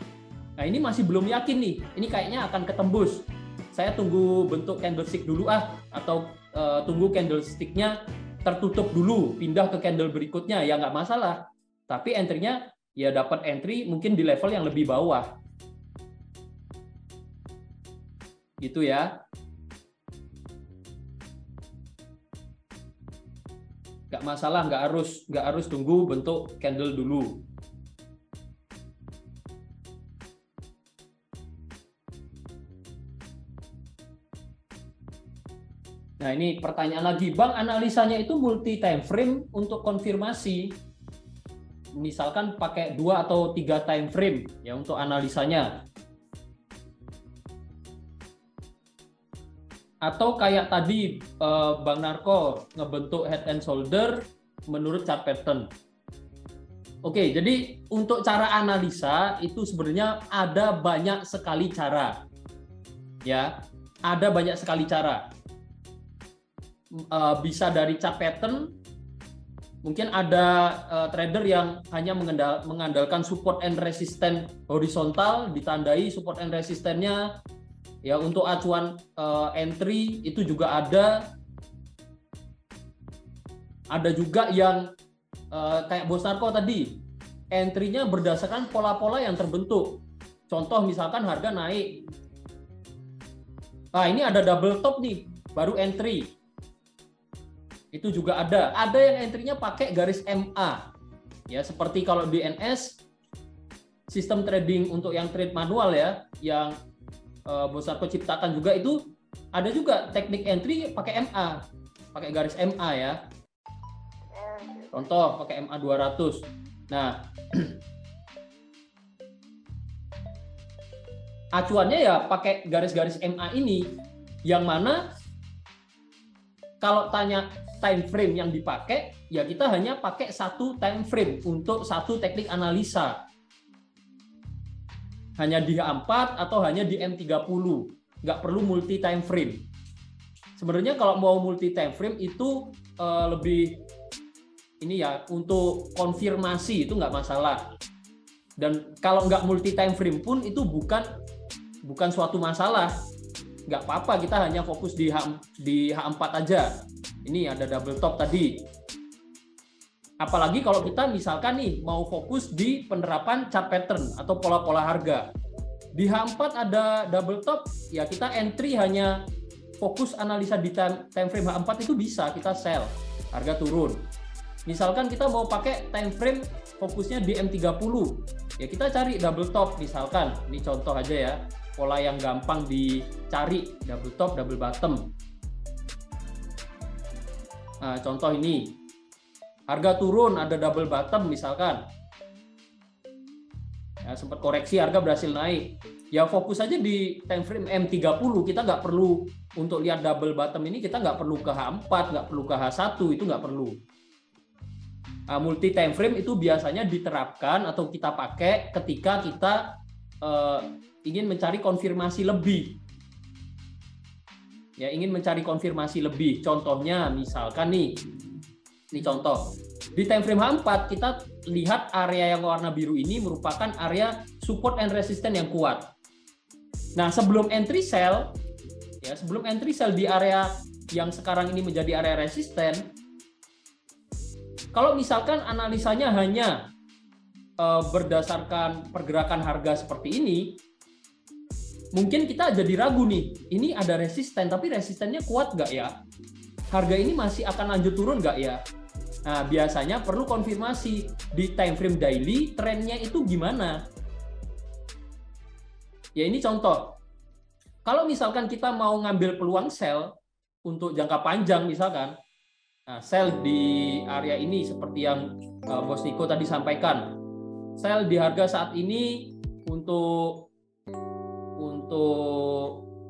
nah ini masih belum yakin nih, ini kayaknya akan ketembus. Saya tunggu bentuk candlestick dulu atau tunggu candlestick-nya tertutup dulu, pindah ke candle berikutnya, ya nggak masalah. Tapi entry-nya ya dapat entry mungkin di level yang lebih bawah. Gitu ya. nggak masalah, nggak harus tunggu bentuk candle dulu. Nah, ini pertanyaan lagi, Bang, analisanya itu multi time frame untuk konfirmasi. Misalkan pakai 2 atau 3 time frame ya untuk analisanya. Atau kayak tadi Bang Narko ngebentuk head and shoulder menurut chart pattern. Oke, jadi untuk cara analisa itu sebenarnya ada banyak sekali cara. Ya, ada banyak sekali cara. Bisa dari chart pattern, mungkin ada trader yang hanya mengandalkan support and resistance horizontal, ditandai support and resistance-nya. Ya, untuk acuan entry itu juga ada. Ada juga yang kayak Bos Narko tadi, entry-nya berdasarkan pola-pola yang terbentuk. Contoh misalkan harga naik. Nah, ini ada double top nih, baru entry. Itu juga ada. Ada yang entry-nya pakai garis MA. Ya, seperti kalau di NS sistem trading untuk yang trade manual ya, yang Bos Narko ciptakan juga, itu ada juga teknik entry pakai MA, pakai garis MA ya. Contoh pakai MA 200. Nah, acuannya ya pakai garis-garis MA ini, yang mana kalau tanya time frame yang dipakai, ya kita hanya pakai satu time frame untuk satu teknik analisa. Hanya di H4 atau hanya di M30, nggak perlu multi time frame. Sebenarnya kalau mau multi time frame itu lebih ini ya, untuk konfirmasi itu nggak masalah. Dan kalau nggak multi time frame pun itu bukan suatu masalah. Nggak apa-apa, kita hanya fokus di H4 aja. Ini ada double top tadi. Apalagi kalau kita misalkan nih mau fokus di penerapan chart pattern atau pola-pola harga. Di H4 ada double top, ya kita entry hanya fokus analisa di time frame H4 itu bisa kita sell, harga turun. Misalkan kita mau pakai time frame fokusnya di M30, ya kita cari double top misalkan. Ini contoh aja ya, pola yang gampang dicari, double top, double bottom. Nah, contoh ini, harga turun ada double bottom misalkan. Ya, sempat koreksi, harga berhasil naik. Ya fokus aja di time frame M30, kita nggak perlu untuk lihat double bottom ini, kita nggak perlu ke H4, nggak perlu ke H1, itu nggak perlu. Nah, multi time frame itu biasanya diterapkan atau kita pakai ketika kita ingin mencari konfirmasi lebih. Ya, ingin mencari konfirmasi lebih. Contohnya misalkan nih, ini contoh. Di time frame H4 kita lihat area yang warna biru ini merupakan area support and resistance yang kuat. Nah, sebelum entry sell, ya sebelum entry sell di area yang sekarang ini menjadi area resisten, kalau misalkan analisanya hanya berdasarkan pergerakan harga seperti ini, mungkin kita jadi ragu nih, ini ada resisten, tapi resistennya kuat nggak ya? Harga ini masih akan lanjut turun nggak ya? Nah, biasanya perlu konfirmasi di time frame daily, trennya itu gimana? Ya ini contoh. Kalau misalkan kita mau ngambil peluang sell untuk jangka panjang misalkan, nah sell di area ini seperti yang Bos Niko tadi sampaikan. Sell di harga saat ini untuk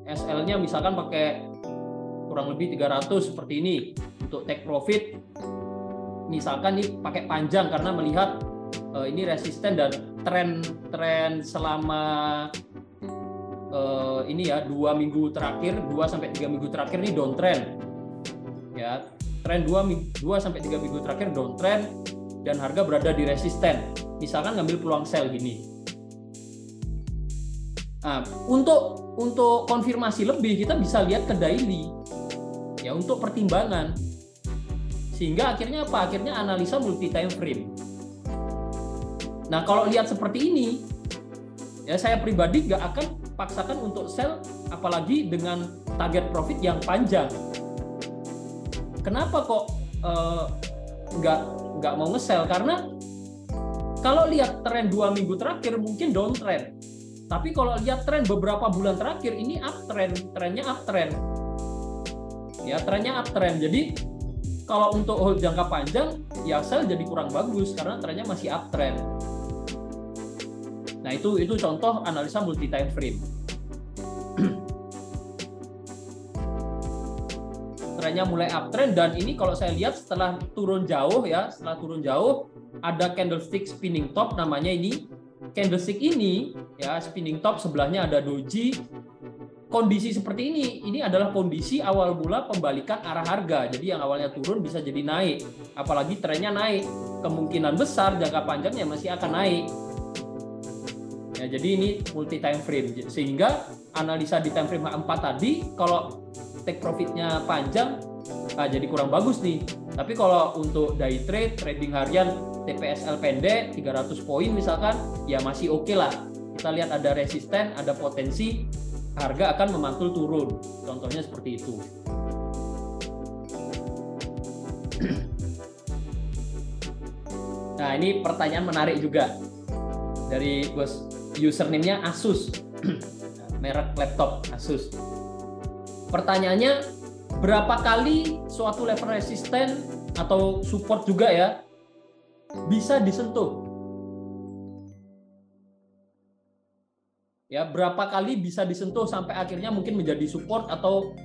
SL-nya misalkan pakai kurang lebih 300 seperti ini. Untuk take profit misalkan nih pakai panjang karena melihat ini resisten dan tren selama ini ya 2 minggu terakhir, 2-3 minggu terakhir ini downtrend. Ya, tren 2-3 minggu terakhir downtrend dan harga berada di resisten. Misalkan ngambil peluang sell gini. Nah, untuk konfirmasi lebih kita bisa lihat ke daily ya untuk pertimbangan, sehingga akhirnya apa? Akhirnya analisa multi time frame. Nah, kalau lihat seperti ini ya saya pribadi nggak akan paksakan untuk sell, apalagi dengan target profit yang panjang. Kenapa kok nggak mau nge-sell, karena kalau lihat tren 2 minggu terakhir mungkin downtrend. Tapi kalau lihat tren beberapa bulan terakhir ini uptrend, trennya uptrend. Ya, trennya uptrend. Jadi kalau untuk hold jangka panjang ya sell jadi kurang bagus karena trennya masih uptrend. Nah, itu contoh analisa multi time frame. Trennya mulai uptrend, dan ini kalau saya lihat setelah turun jauh ada candlestick spinning top namanya ini. Candlestick ini ya spinning top, sebelahnya ada doji. Kondisi seperti ini adalah kondisi awal mula pembalikan arah harga. Jadi yang awalnya turun bisa jadi naik, apalagi trennya naik, kemungkinan besar jangka panjangnya masih akan naik. Ya, jadi ini multi time frame, sehingga analisa di time frame 4 tadi kalau take profitnya panjang jadi kurang bagus nih. Tapi kalau untuk day trade, trading harian, TPSL pendek 300 poin misalkan, ya masih oke lah. Kita lihat ada resisten, ada potensi harga akan memantul turun. Contohnya seperti itu. Nah, ini pertanyaan menarik juga dari bos, username-nya Asus. Merek laptop Asus. Pertanyaannya, berapa kali suatu level resisten atau support juga ya bisa disentuh? Ya, berapa kali bisa disentuh sampai akhirnya mungkin menjadi support, atau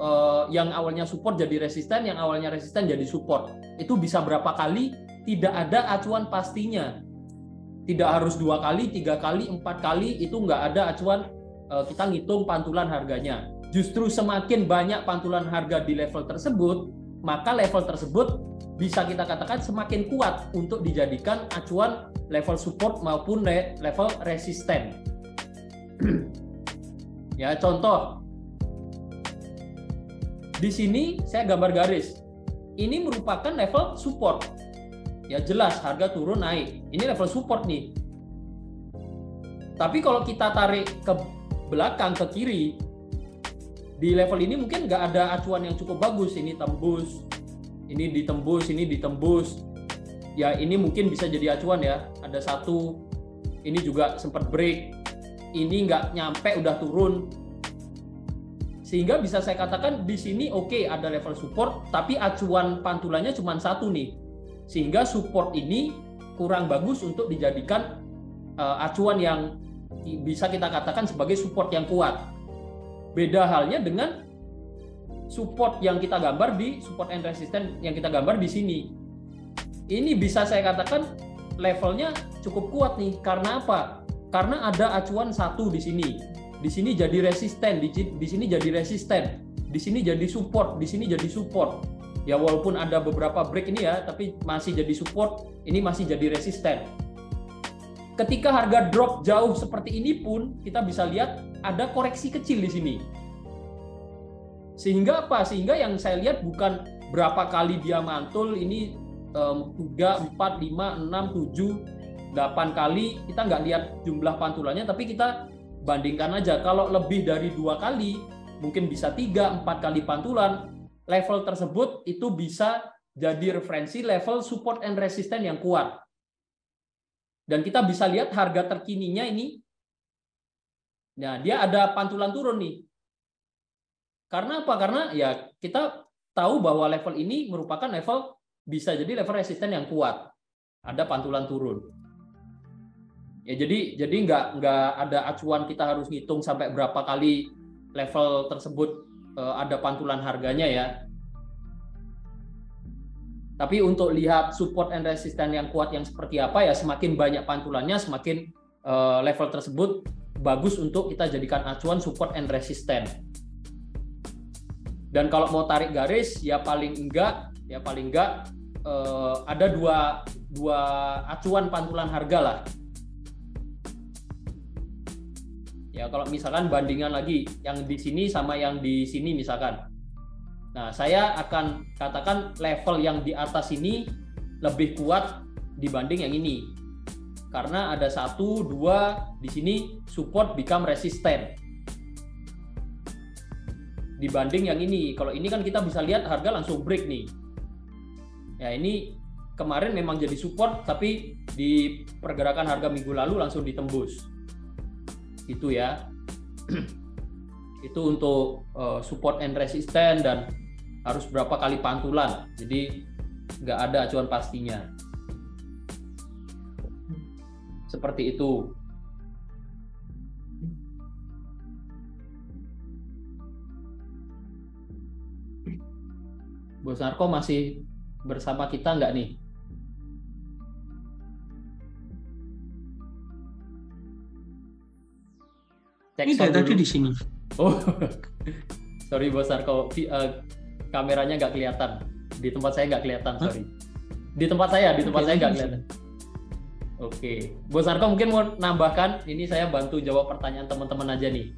yang awalnya support jadi resisten, yang awalnya resisten jadi support. Itu bisa berapa kali? Tidak ada acuan pastinya. Tidak harus 2 kali, 3 kali, 4 kali, itu nggak ada acuan kita ngitung pantulan harganya. Justru semakin banyak pantulan harga di level tersebut, maka level tersebut bisa kita katakan semakin kuat untuk dijadikan acuan level support maupun level resisten. Ya, contoh. Di sini saya gambar garis. Ini merupakan level support. Ya, jelas harga turun naik. Ini level support nih. Tapi kalau kita tarik ke belakang, ke kiri, di level ini mungkin nggak ada acuan yang cukup bagus. Ini tembus, ini ditembus, ini ditembus. Ya, ini mungkin bisa jadi acuan ya. Ada satu, ini juga sempat break. Ini nggak nyampe, udah turun. Sehingga bisa saya katakan di sini oke, ada level support, tapi acuan pantulannya cuma satu nih. Sehingga support ini kurang bagus untuk dijadikan acuan yang bisa kita katakan sebagai support yang kuat. Beda halnya dengan support yang kita gambar di support and resistance yang kita gambar di sini. Ini bisa saya katakan levelnya cukup kuat nih. Karena apa? Karena ada acuan satu di sini. Di sini jadi resisten, di sini jadi resisten, di sini jadi support, di sini jadi support. Ya, walaupun ada beberapa break ini ya, tapi masih jadi support, ini masih jadi resisten. Ketika harga drop jauh seperti ini pun kita bisa lihat ada koreksi kecil di sini. Sehingga apa? Sehingga yang saya lihat bukan berapa kali dia mantul, ini 3, 4, 5, 6, 7, 8 kali. Kita nggak lihat jumlah pantulannya, tapi kita bandingkan aja. Kalau lebih dari 2 kali, mungkin bisa 3, 4 kali pantulan, level tersebut itu bisa jadi referensi level support and resistance yang kuat. Dan kita bisa lihat harga terkininya ini. Nah, dia ada pantulan turun nih. Karena apa? Karena ya kita tahu bahwa level ini merupakan level, bisa jadi level resisten yang kuat. Ada pantulan turun. Ya, jadi nggak ada acuan kita harus ngitung sampai berapa kali level tersebut ada pantulan harganya ya. Tapi untuk lihat support and resistance yang kuat yang seperti apa ya, semakin banyak pantulannya, semakin level tersebut bagus untuk kita jadikan acuan support and resistance. Dan kalau mau tarik garis ya paling enggak ada dua acuan pantulan harga lah. Ya, kalau misalkan bandingan lagi yang di sini sama yang di sini misalkan. Nah, saya akan katakan level yang di atas ini lebih kuat dibanding yang ini. Karena ada 1, 2 di sini support become resistant. Dibanding yang ini. Kalau ini kan kita bisa lihat harga langsung break nih. Ya, ini kemarin memang jadi support, tapi di pergerakan harga minggu lalu langsung ditembus. Itu ya. Itu untuk support and resistance dan harus berapa kali pantulan. Jadi nggak ada acuan pastinya. Seperti itu. Bos Narko masih bersama kita nggak nih? Cek Ini sound tadi dulu. di sini. Oh, sorry Bos Narko, kameranya nggak kelihatan. Di tempat saya nggak kelihatan, sorry. Di tempat saya nggak kelihatan. Oke, Bos Narko mungkin mau nambahkan. Ini saya bantu jawab pertanyaan teman-teman aja nih.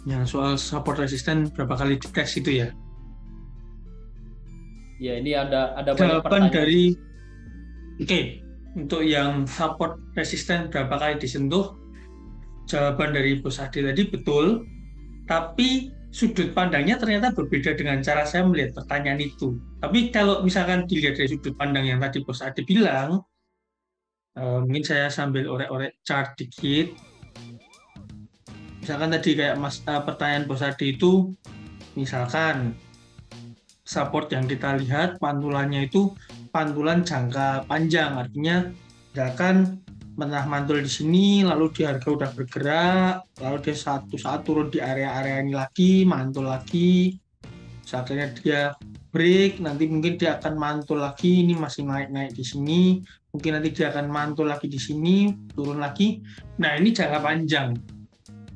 Ya, soal support resisten berapa kali dites itu ya. Ya, ini ada banyak Jawaban pertanyaan. dari untuk yang support resisten berapa kali disentuh, jawaban dari Bos Ade tadi betul, tapi sudut pandangnya ternyata berbeda dengan cara saya melihat pertanyaan itu. Tapi kalau misalkan dilihat dari sudut pandang yang tadi Bos Ade bilang, mungkin saya sambil orek-orek chart dikit. Misalkan tadi kayak pertanyaan Bos Ade itu, misalkan support yang kita lihat pantulannya itu pantulan jangka panjang, artinya misalkan pernah mantul di sini, lalu di harga udah bergerak, lalu dia satu saat turun di area-area ini lagi, mantul lagi, saatnya dia break, nanti mungkin dia akan mantul lagi, ini masih naik-naik di sini, mungkin nanti dia akan mantul lagi di sini, turun lagi. Nah, ini jangka panjang.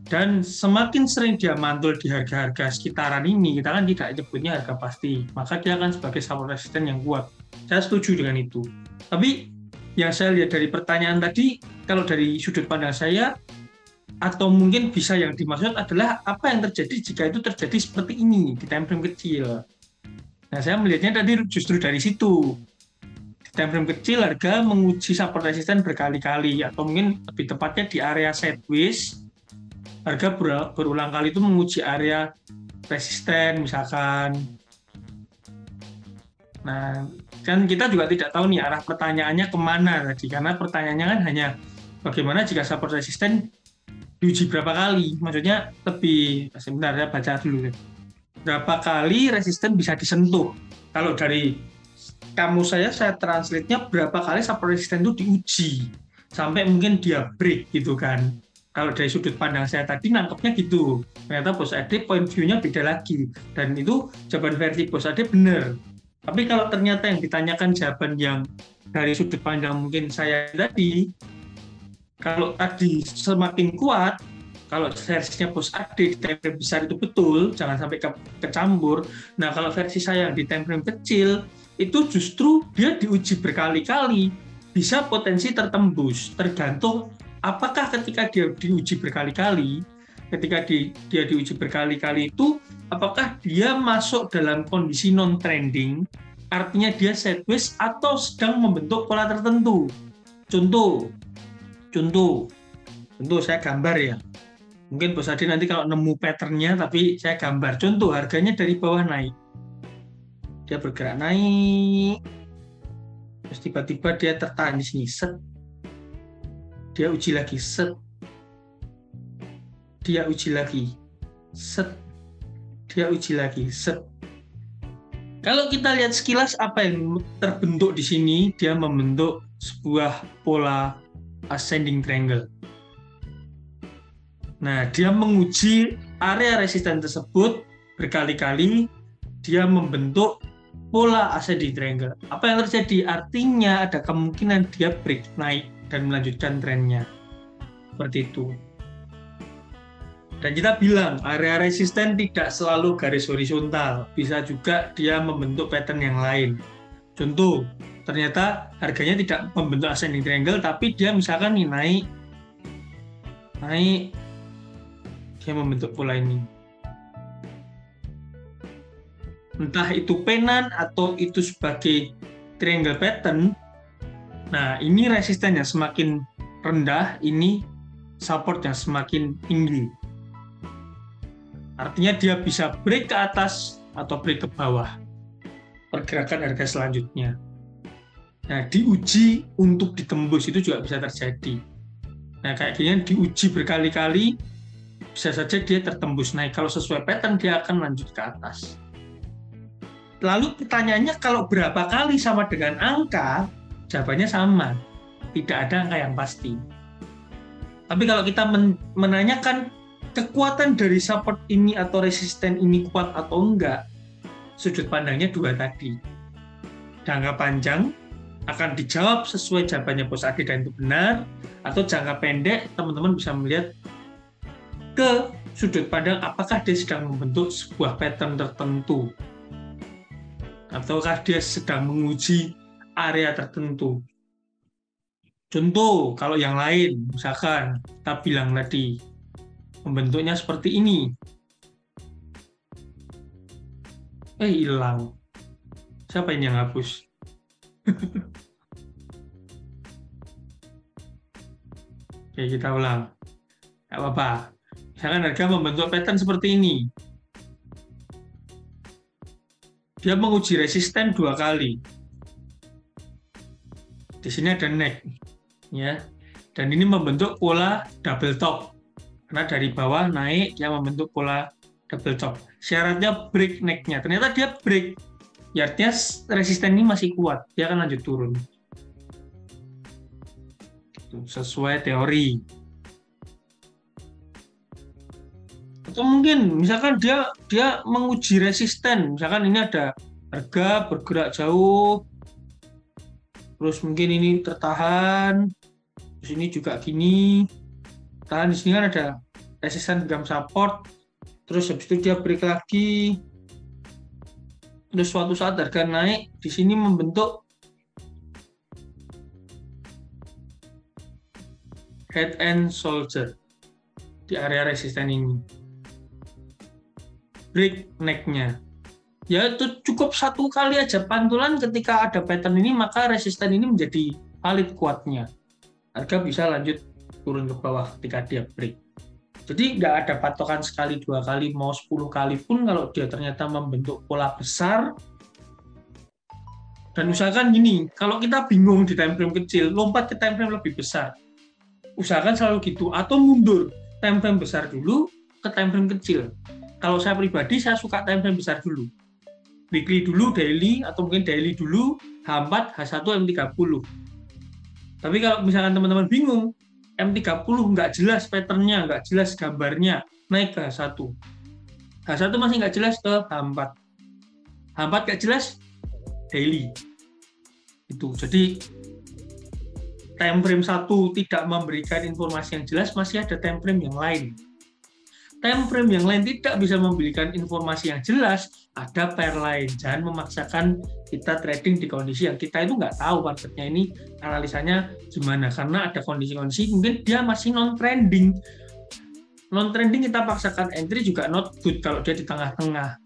Dan semakin sering dia mantul di harga-harga sekitaran ini, kita kan tidak nyebutnya harga pasti, maka dia akan sebagai support resisten yang kuat. Saya setuju dengan itu. Tapi yang saya lihat dari pertanyaan tadi, kalau dari sudut pandang saya, atau mungkin bisa yang dimaksud adalah apa yang terjadi jika itu terjadi seperti ini di time frame kecil. Nah, saya melihatnya tadi justru dari situ. Di time frame kecil harga menguji support resisten berkali-kali, atau mungkin lebih tepatnya di area sideways, harga berulang kali itu menguji area resisten misalkan. Nah, kan kita juga tidak tahu nih arah pertanyaannya kemana tadi, karena pertanyaannya kan hanya bagaimana jika support resisten diuji berapa kali. Maksudnya lebih, sebentar ya baca dulu. Berapa kali resisten bisa disentuh? Kalau dari kamus saya translate-nya berapa kali support resisten itu diuji sampai mungkin dia break gitu kan. Kalau dari sudut pandang saya tadi nangkepnya gitu. Ternyata Bos Ade point view-nya beda lagi. Dan itu jawaban versi Bos Ade benar. Tapi kalau ternyata yang ditanyakan jawaban yang dari sudut pandang mungkin saya tadi, kalau tadi semakin kuat, kalau versinya Bos Ade di time frame besar itu betul, jangan sampai kecampur. Nah, kalau versi saya yang di time frame kecil, itu justru dia diuji berkali-kali, bisa potensi tertembus, tergantung apakah ketika dia diuji berkali-kali, dia diuji berkali-kali itu, apakah dia masuk dalam kondisi non-trending, artinya dia sideways atau sedang membentuk pola tertentu. Contoh, saya gambar ya. Mungkin Bos Ade nanti kalau nemu patternnya, tapi saya gambar. Contoh, harganya dari bawah naik. Dia bergerak naik, terus tiba-tiba dia tertahan di sini, set. Dia uji lagi, set. Dia uji lagi, set. Dia uji lagi, set. Kalau kita lihat sekilas apa yang terbentuk di sini, dia membentuk sebuah pola ascending triangle. Nah, dia menguji area resisten tersebut berkali-kali, dia membentuk pola ascending triangle. Apa yang terjadi? Artinya ada kemungkinan dia break naik dan melanjutkan trennya. Seperti itu. Dan kita bilang, area resisten tidak selalu garis horizontal. Bisa juga dia membentuk pattern yang lain. Contoh, ternyata harganya tidak membentuk ascending triangle, tapi dia misalkan nih naik, dia membentuk pola ini. Entah itu penan atau itu sebagai triangle pattern. Nah, ini resistennya semakin rendah, ini supportnya semakin tinggi. Artinya dia bisa break ke atas atau break ke bawah pergerakan harga selanjutnya. Nah, diuji untuk ditembus itu juga bisa terjadi. Nah, kayak gini diuji berkali-kali, bisa saja dia tertembus naik. Kalau sesuai pattern, dia akan lanjut ke atas. Lalu pertanyaannya, kalau berapa kali sama dengan angka, jawabannya sama. Tidak ada angka yang pasti. Tapi kalau kita menanyakan kekuatan dari support ini atau resisten ini kuat atau enggak, sudut pandangnya dua tadi. Jangka panjang akan dijawab sesuai jawabannya Bos Adi dan itu benar, atau jangka pendek teman-teman bisa melihat ke sudut pandang apakah dia sedang membentuk sebuah pattern tertentu ataukah dia sedang menguji area tertentu. Contoh, kalau yang lain, misalkan kita bilang tadi membentuknya seperti ini. Hilang. Siapa ini yang hapus? Oke, kita ulang. Nggak apa-apa. Misalkan harga membentuk pattern seperti ini. Dia menguji resisten 2 kali. Di sini ada neck, ya. Dan ini membentuk pola double top. Karena dari bawah naik, dia membentuk pola double top. Syaratnya break neck-nya. Ternyata dia break. Ya, artinya resisten ini masih kuat. Dia akan lanjut turun. Sesuai teori. Atau mungkin misalkan dia menguji resisten, misalkan ini ada harga bergerak jauh, terus mungkin ini tertahan, terus ini juga gini, tahan. Di sini kan ada resisten gram support, terus habis itu dia break lagi, terus suatu saat harga naik, di sini membentuk head and shoulder di area resisten ini. Break neck-nya. Ya itu cukup 1 kali aja pantulan ketika ada pattern ini, maka resisten ini menjadi valid kuatnya. Harga bisa lanjut turun ke bawah ketika dia break. Jadi nggak ada patokan sekali, 2 kali, mau 10 kali pun kalau dia ternyata membentuk pola besar. Dan usahakan gini, kalau kita bingung di time frame kecil, lompat ke time frame lebih besar. Usahakan selalu gitu, atau mundur time frame besar dulu ke time frame kecil. Kalau saya pribadi, saya suka time frame besar dulu. Weekly dulu, daily, atau mungkin daily dulu, H4, H1, M30. Tapi kalau misalkan teman-teman bingung, M30 nggak jelas pattern-nya, nggak jelas gambarnya, naik ke H1. H1 masih nggak jelas ke H4. H4 nggak jelas, daily. Itu. Jadi, time frame 1 tidak memberikan informasi yang jelas, masih ada time frame yang lain. Time frame yang lain tidak bisa memberikan informasi yang jelas, ada pair lain. Jangan memaksakan kita trading di kondisi yang kita itu nggak tahu marketnya ini analisanya gimana, karena ada kondisi-kondisi mungkin dia masih non-trending. Non-trending kita paksakan entry juga not good kalau dia di tengah-tengah.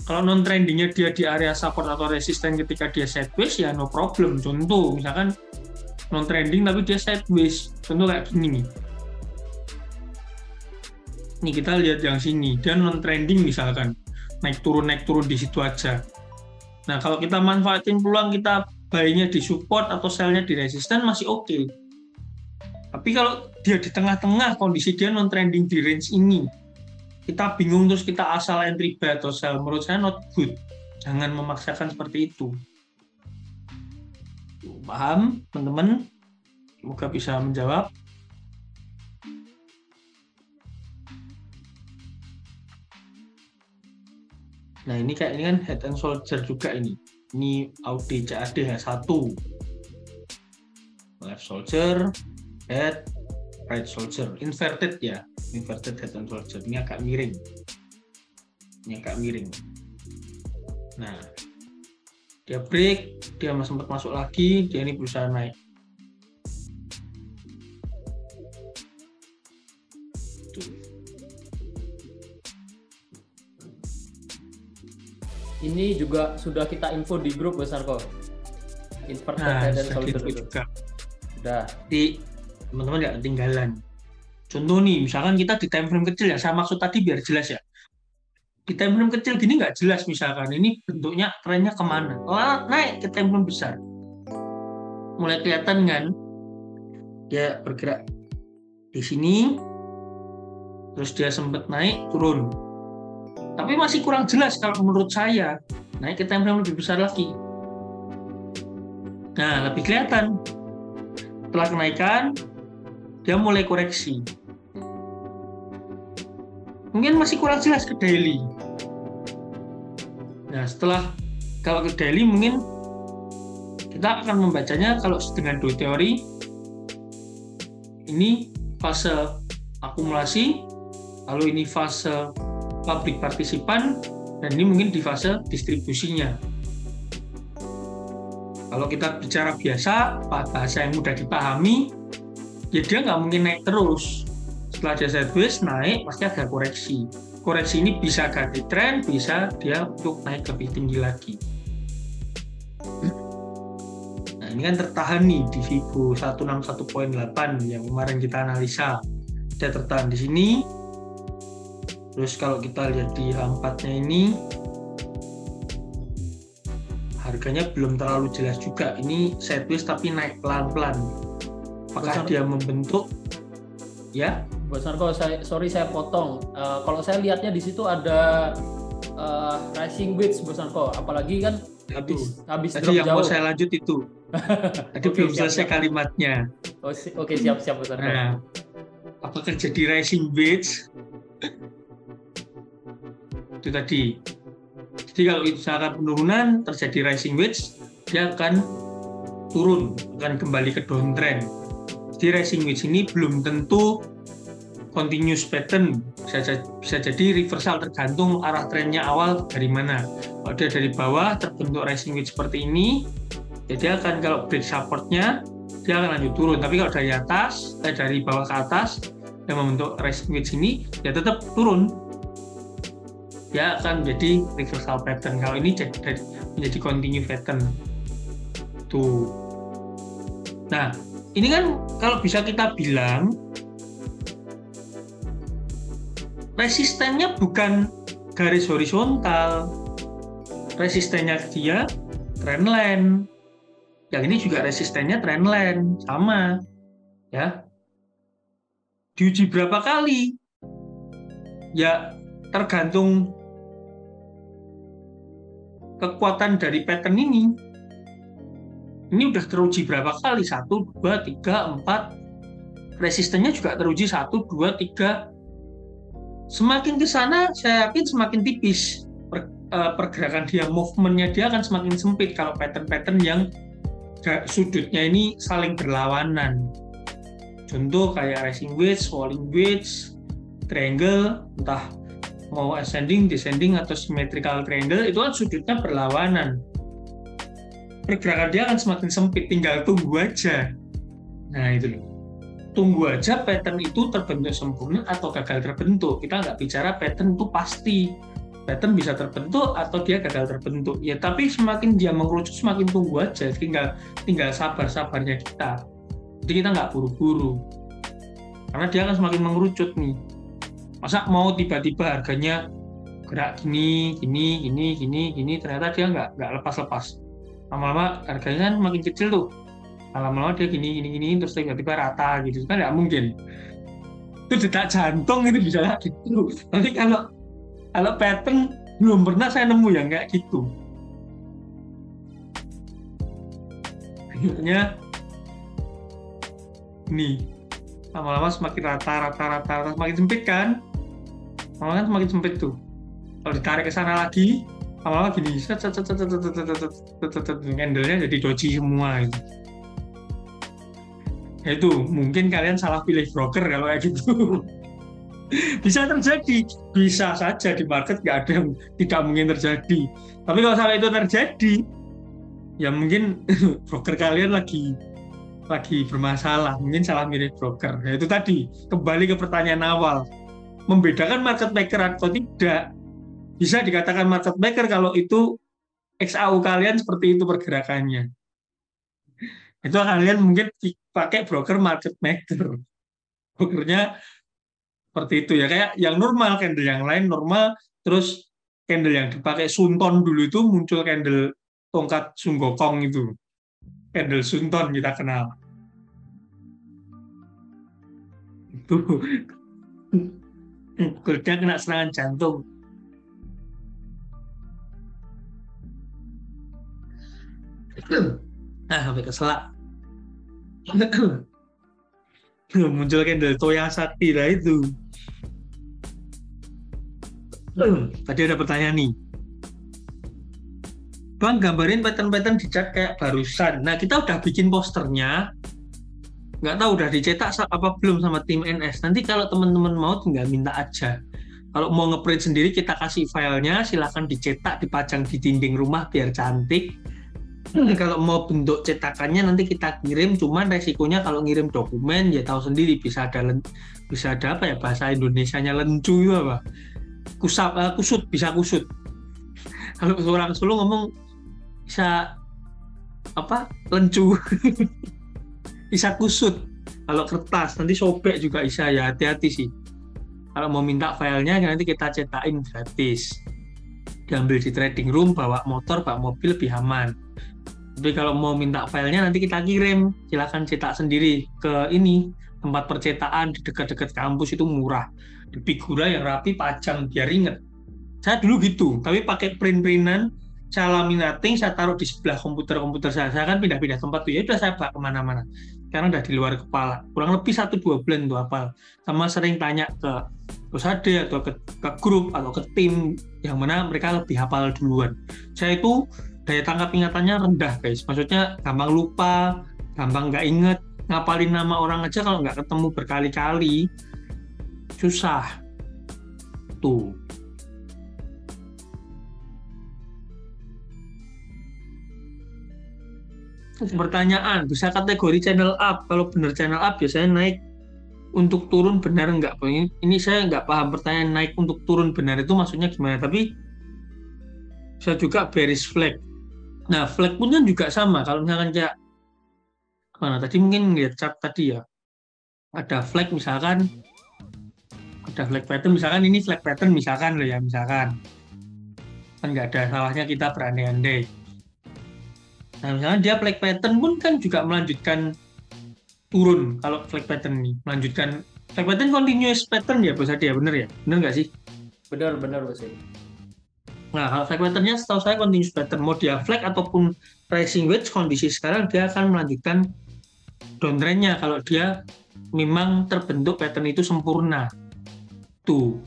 Kalau non-trendingnya dia di area support atau resisten ketika dia sideways, ya no problem. Contoh, misalkan non-trending tapi dia sideways. Contoh kayak gini. Nih kita lihat yang sini, dia non-trending misalkan, naik turun di situ aja. Nah kalau kita manfaatin peluang, kita buy-nya di support atau sell-nya di resisten masih oke. Tapi kalau dia di tengah-tengah, kondisi dia non-trending di range ini, kita bingung terus kita asal entry buy atau sell, menurut saya not good. Jangan memaksakan seperti itu. Paham teman-teman? Semoga bisa menjawab. Nah ini kan head and shoulder juga ini. Ini Audi CAD H1. Left shoulder, head, right shoulder. Inverted ya. Inverted head and shoulder. Ini agak miring. Nah, dia break, dia sempat masuk lagi, dia ini berusaha naik. Ini juga sudah kita info di grup besar kok. Inverted head and shoulder itu. Sudah. Jadi teman-teman nggak ketinggalan. Contoh nih, misalkan kita di time frame kecil ya, saya maksud tadi biar jelas ya. Di time frame kecil gini nggak jelas, misalkan ini bentuknya trennya kemana. Naik ke time frame besar. mulai kelihatan kan, dia bergerak di sini, terus dia sempat naik turun. Tapi masih kurang jelas kalau menurut saya, naik ke time frame lebih besar lagi. Nah, lebih kelihatan. Setelah kenaikan, dia mulai koreksi. Mungkin masih kurang jelas ke daily. Nah, kalau ke daily mungkin kita akan membacanya kalau dengan dua teori. Ini fase akumulasi, lalu ini fase publik partisipan, dan ini mungkin di fase distribusinya. Kalau kita bicara biasa, bahasa yang mudah dipahami, ya dia nggak mungkin naik terus. Setelah dia sideways, naik, pasti ada koreksi. Koreksi ini bisa ganti tren, bisa dia untuk naik lebih tinggi lagi. Nah, ini kan tertahan nih di Fibo 161.8 yang kemarin kita analisa. Dia tertahan di sini. Terus kalau kita lihat di H4-nya ini, harganya belum terlalu jelas juga. Ini sideways tapi naik pelan-pelan. Apakah dia membentuk? Ya, Bos Narko, saya potong. Kalau saya lihatnya di situ ada rising wedge, Bos Narko. Apalagi kan habis tadi drop yang jauh. mau saya lanjut itu. Tadi belum selesai kalimatnya. Oke, siap Bos Narko. Nah, apakah jadi rising wedge? Itu tadi. Jadi kalau misalkan penurunan terjadi rising wedge, dia akan turun, akan kembali ke downtrend. Jadi rising wedge ini belum tentu continuous pattern, bisa jadi reversal tergantung arah trennya awal dari mana. Kalau dia dari bawah terbentuk rising wedge seperti ini, ya dia akan kalau break supportnya dia akan lanjut turun. Tapi kalau dari atas, dari bawah ke atas yang membentuk rising wedge ini, ya tetap turun. Dia akan menjadi reversal pattern. Kalau ini menjadi continue pattern. Tuh. Nah, ini kan kalau bisa kita bilang resistennya bukan garis horizontal. Resistennya dia trendline. Yang ini juga resistennya trendline, sama. Ya. Diuji berapa kali? Ya, tergantung kekuatan dari pattern ini. Ini udah teruji berapa kali? 1, 2, 3, 4. Resistennya juga teruji 1, 2, 3. Semakin ke sana, saya yakin semakin tipis pergerakan dia, movement-nya dia akan semakin sempit kalau pattern-pattern yang sudutnya ini saling berlawanan. Contoh kayak rising wedge, falling wedge, triangle, entah mau ascending, descending, atau symmetrical triangle, itu kan sudutnya berlawanan. Pergerakan dia akan semakin sempit, tinggal tunggu aja. Nah, itu loh. Tunggu aja pattern itu terbentuk sempurna atau gagal terbentuk. Kita nggak bicara pattern itu pasti. Pattern bisa terbentuk atau dia gagal terbentuk. Ya, tapi semakin dia mengerucut, semakin tunggu aja. Tinggal sabar-sabarnya kita. Jadi kita nggak buru-buru. Karena dia akan semakin mengerucut nih. Masa mau tiba-tiba harganya gerak gini, ternyata dia nggak lepas-lepas. Lama-lama harganya kan makin kecil tuh. Lama-lama dia gini, terus tiba-tiba rata gitu. Kan nggak mungkin. Itu detak jantung itu bisa gitu. Tapi kalau pattern belum pernah saya nemu yang kayak gitu. Akhirnya nih, lama-lama semakin rata, semakin sempit kan? Lama-lama kan semakin sempit tuh. Kalau ditarik ke sana lagi, lama-lama gini, candle-nya jadi doji semua gitu. Ya itu, mungkin kalian salah pilih broker kalau kayak gitu. Bisa terjadi, bisa saja di market nggak ada yang tidak mungkin terjadi. Tapi kalau sampai itu terjadi, ya mungkin broker kalian lagi bermasalah, mungkin salah milih broker. Ya itu tadi, kembali ke pertanyaan awal. Membedakan market maker atau tidak, bisa dikatakan market maker kalau itu XAU kalian seperti itu pergerakannya. Itu kalian mungkin pakai broker market maker. Brokernya seperti itu ya, kayak yang normal, candle yang lain normal, terus candle yang dipakai Sunton dulu itu muncul candle tongkat Sun Gokong itu. Kendall Sunton kita kenal. Itu golnya kena serangan jantung. Nah, sampai keselak. Muncul Kendall Toya Sakti lah itu. Tadi ada pertanyaan nih. Bang, gambarin pattern-pattern di chat kayak barusan. Nah, kita udah bikin posternya. Nggak tahu udah dicetak apa belum sama tim NS. Nanti kalau teman-teman mau tinggal minta aja. Kalau mau ngeprint sendiri kita kasih filenya, silahkan dicetak, dipajang di dinding rumah biar cantik. Kalau mau bentuk cetakannya nanti kita kirim, cuman resikonya kalau ngirim dokumen ya tahu sendiri bisa ada apa ya bahasa Indonesianya lencu ya apa? Kusut, bisa kusut. Kalau orang Solo ngomong bisa apa? Lencu. Bisa kusut. Kalau kertas nanti sobek juga bisa, ya hati-hati sih. Kalau mau minta filenya nanti kita cetakin gratis. Diambil di trading room, bawa motor, bawa mobil lebih aman. Tapi kalau mau minta filenya nanti kita kirim, silakan cetak sendiri ke ini tempat percetakan di dekat-dekat kampus itu murah. Di figura yang rapi pajang biar inget. Saya dulu gitu, tapi pakai print-printan, saya laminating, saya taruh di sebelah komputer saya. Saya kan pindah-pindah tempat tuh, ya udah saya bawa kemana-mana. Karena udah di luar kepala. Kurang lebih 1-2 bulan tuh hafal. Sama sering tanya ke Pusade atau ke grup atau ke tim yang mana mereka lebih hafal duluan. Saya itu daya tangkap ingatannya rendah guys. Maksudnya gampang lupa, gampang nggak inget. Ngapalin nama orang aja kalau nggak ketemu berkali-kali susah. Tuh. Pertanyaan, bisa kategori channel up? Kalau benar channel up biasanya naik, untuk turun benar nggak? Ini saya nggak paham pertanyaan naik untuk turun benar itu maksudnya gimana. Tapi bisa juga bearish flag. Nah, flag pun kan juga sama. Kalau misalkan kayak mana tadi mungkin lihat chart tadi ya, ada flag misalkan, ada flag pattern misalkan, ini flag pattern misalkan loh ya, misalkan kan nggak ada salahnya kita berandai-andai. Nah, misalnya dia flag pattern pun kan juga melanjutkan turun. Kalau flag pattern ini melanjutkan flag pattern continuous pattern ya Bos Adi ya, bener ya? Bener nggak sih? Benar Bos. Nah, kalau flag patternnya setahu saya continuous pattern, mau dia flag ataupun rising wedge, kondisi sekarang dia akan melanjutkan downtrendnya kalau dia memang terbentuk pattern itu sempurna. Tuh.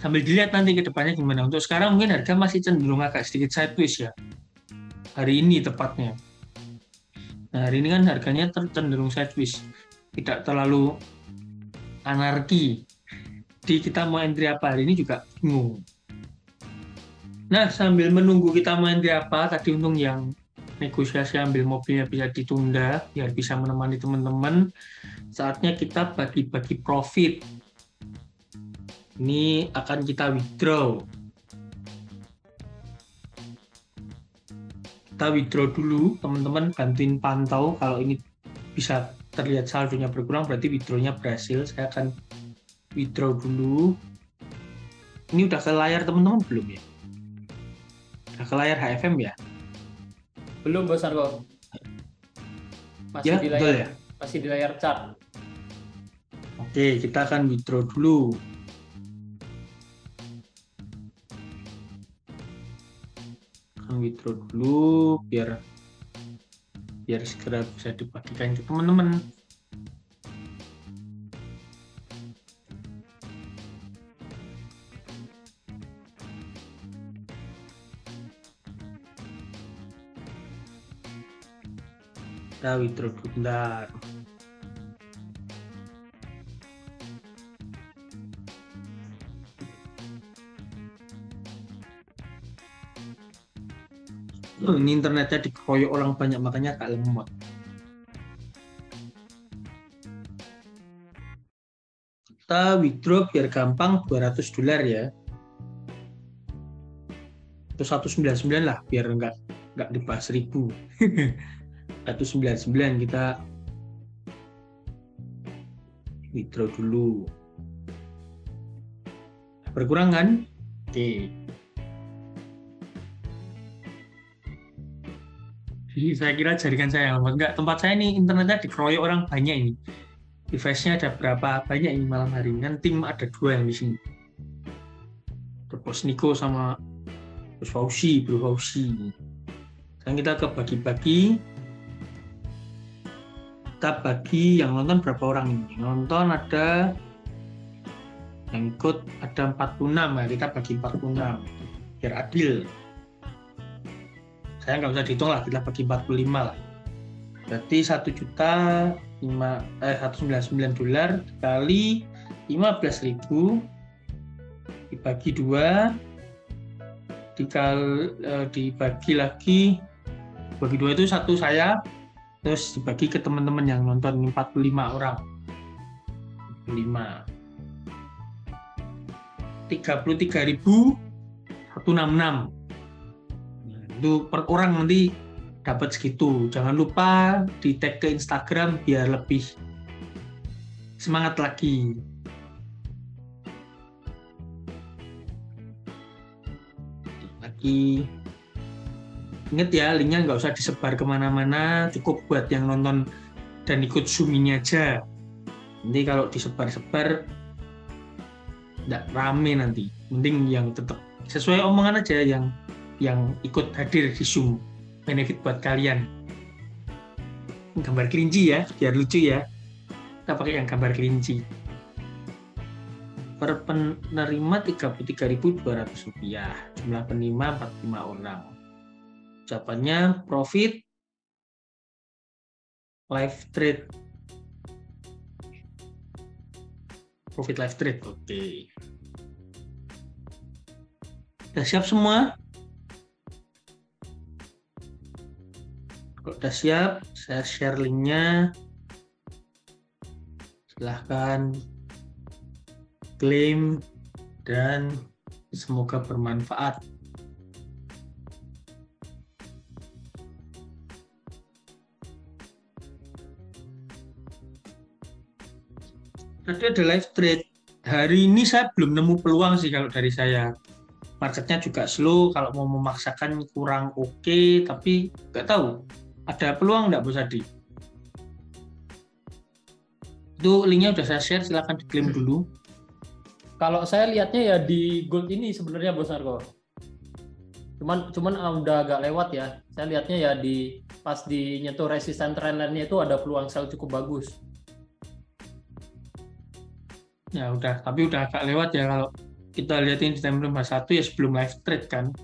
Sambil dilihat nanti ke depannya gimana. Untuk sekarang mungkin harga masih cenderung agak sedikit sideways ya. Hari ini tepatnya. Nah, hari ini kan harganya cenderung sideways. Tidak terlalu anarki. Jadi kita mau entry apa hari ini juga bingung. Nah, sambil menunggu kita mau entry apa, tadi untung yang negosiasi ambil mobilnya bisa ditunda biar bisa menemani teman-teman. Saatnya kita bagi-bagi profit. Ini akan kita withdraw. Kita withdraw dulu, teman-teman bantuin pantau. Kalau ini bisa terlihat saldonya berkurang, berarti withdraw-nya berhasil. Saya akan withdraw dulu. Ini udah ke layar teman-teman belum ya? Udah ke layar HFM ya? Belum Bos Argo. Masih Ya, di betul layar, ya? masih di layar chart. Oke, kita akan withdraw dulu. Withdraw dulu biar segera bisa dibagikan ke teman-teman. Kita withdraw dulu bentar. Ini internetnya dikeroyok orang banyak makanya agak lemot. Kita withdraw biar gampang $200 ya. Atau 199 lah biar nggak di bawah 1000. 199 kita withdraw dulu. Berkurang kan? Oke. Jadi saya kira jaringan saya yang lemot. Enggak, tempat saya ini internetnya dikeroyok orang banyak ini. Device-nya ada berapa banyak ini malam hari ini. Kan tim ada 2 yang di sini. Ada Bos Niko sama Bos Fauzi, Bro Fauzi. Sekarang kita ke bagi-bagi. Kita bagi yang nonton berapa orang ini. Yang nonton ada, yang ikut ada 46 ya. Kita bagi 46 biar adil. Saya nggak usah dihitung lah, kita bagi 45 lah. Berarti 199 dolar dikali 15.000 dibagi 2 dibagi lagi, bagi 2 itu 1 saya, terus dibagi ke teman-teman yang nonton 45 orang. 33.166. Itu per orang nanti dapat segitu. Jangan lupa di tag ke Instagram biar lebih semangat lagi. Ingat ya, linknya nggak usah disebar kemana-mana, cukup buat yang nonton dan ikut Zoom ini aja. Nanti kalau disebar-sebar nggak rame nanti. Mending yang tetap sesuai omongan aja, yang ikut hadir di Zoom. Benefit buat kalian. Gambar kelinci ya, biar lucu ya. Kita pakai yang gambar kelinci. Per penerima Rp33.200. Jumlah penerima 45 orang. Ucapannya profit live trade. Profit live trade. Oke. Udah siap semua? Kalau udah siap, saya share linknya. Silahkan klaim dan semoga bermanfaat. Tadi ada live trade. Hari ini saya belum nemu peluang sih kalau dari saya. Marketnya juga slow, kalau mau memaksakan kurang oke, tapi nggak tahu. Ada peluang nggak Bos Adi? Itu linknya udah saya share, silahkan diklaim dulu. Kalau saya lihatnya ya di gold ini sebenarnya Bos Narko. Cuman udah agak lewat ya. Saya lihatnya ya pas di nyentuh resisten trendline-nya itu ada peluang sell cukup bagus. Ya udah, tapi udah agak lewat ya kalau kita lihatin di time frame 1 ya sebelum live trade kan.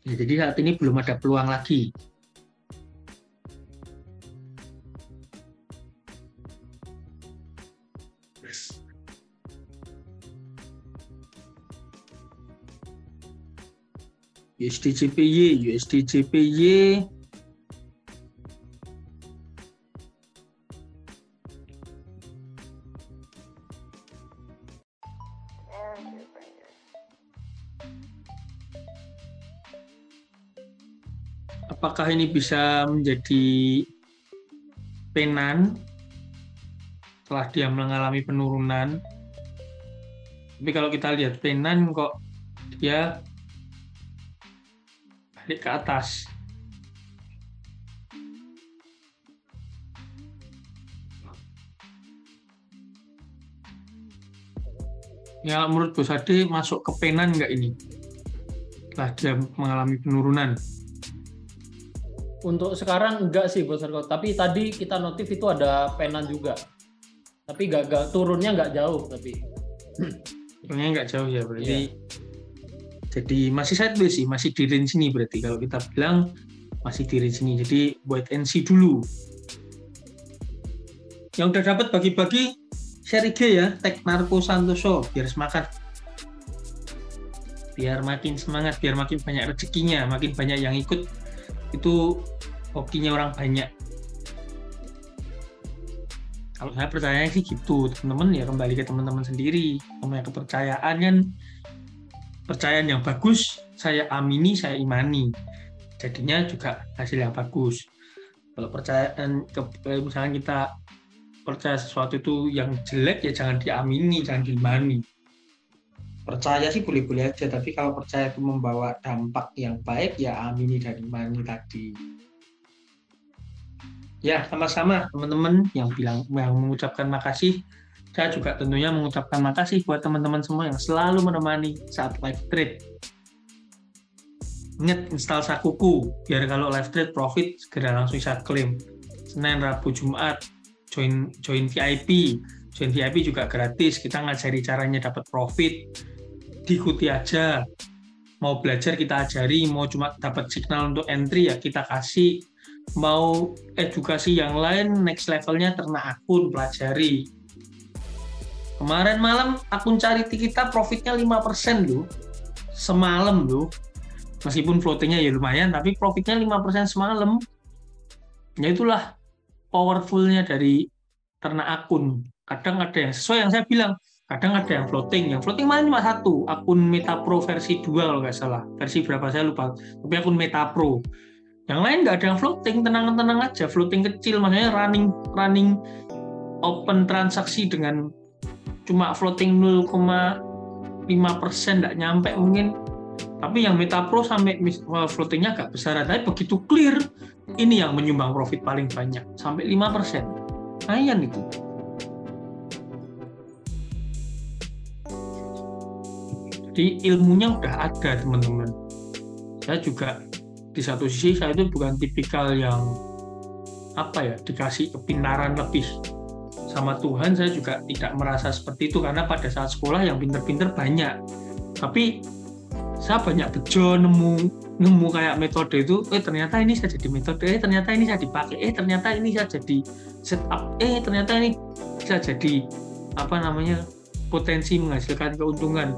Ya, jadi saat ini belum ada peluang lagi. USD JPY. Apakah ini bisa menjadi penan setelah dia mengalami penurunan? Tapi kalau kita lihat penan kok dia balik ke atas. Ya menurut Bos Ade masuk ke penan nggak ini? Setelah dia mengalami penurunan. Untuk sekarang enggak sih Bos Narko, tapi tadi kita notif itu ada penan juga. Tapi gak turunnya nggak jauh tapi. Turunnya nggak jauh ya berarti. Yeah. Jadi masih sideways sih, masih di range sini berarti kalau kita bilang masih di range sini. Jadi wait and see dulu. Yang udah dapat bagi-bagi share IG ya, tag Narko Santoso biar semangat. Biar makin semangat, biar makin banyak rezekinya, makin banyak yang ikut. Itu hokinya orang banyak. Kalau saya percaya sih gitu, teman-teman ya kembali ke teman-teman sendiri. Namanya kepercayaan kan, percayaan yang bagus saya amini, saya imani. Jadinya juga hasil yang bagus. Kalau percayaan, misalnya kita percaya sesuatu itu yang jelek ya jangan diamini, jangan diimani. Percaya sih boleh-boleh aja, tapi kalau percaya itu membawa dampak yang baik, ya amini dari Mani tadi. Ya, sama-sama teman-teman yang mengucapkan makasih. Saya juga tentunya mengucapkan makasih buat teman-teman semua yang selalu menemani saat live trade. Ingat, install Sakuku, biar kalau live trade profit segera langsung bisa klaim. Senin, Rabu, Jumat, join VIP. Join VIP juga gratis, kita ngajari caranya dapat profit. Diikuti aja, mau belajar kita ajari, mau cuma dapat signal untuk entry ya kita kasih, mau edukasi yang lain next levelnya ternak akun, pelajari. Kemarin malam akun Charity kita profitnya 5% loh, semalam loh, meskipun floatingnya ya lumayan, tapi profitnya 5% semalam. Ya itulah powerfulnya dari ternak akun. Kadang ada yang sesuai yang saya bilang, kadang ada yang floating malah cuma satu, akun MetaPro versi 2 kalau nggak salah, versi berapa saya lupa, tapi akun MetaPro. Yang lain nggak ada yang floating, tenang-tenang aja, floating kecil, maksudnya running open transaksi dengan cuma floating 0,5%, nggak nyampe mungkin. Tapi yang MetaPro sampai floatingnya agak besar, tapi begitu clear, ini yang menyumbang profit paling banyak, sampai 5%. Lumayan itu. Jadi ilmunya udah ada teman-teman. Saya juga di satu sisi saya itu bukan tipikal yang dikasih kepintaran lebih sama Tuhan. Saya juga tidak merasa seperti itu karena pada saat sekolah yang pinter-pinter banyak. Tapi saya banyak bejo nemu kayak metode itu. Ternyata ini saya jadi metode. Ternyata ini saya dipakai. Ternyata ini saya jadi setup. Ternyata ini saya jadi potensi menghasilkan keuntungan.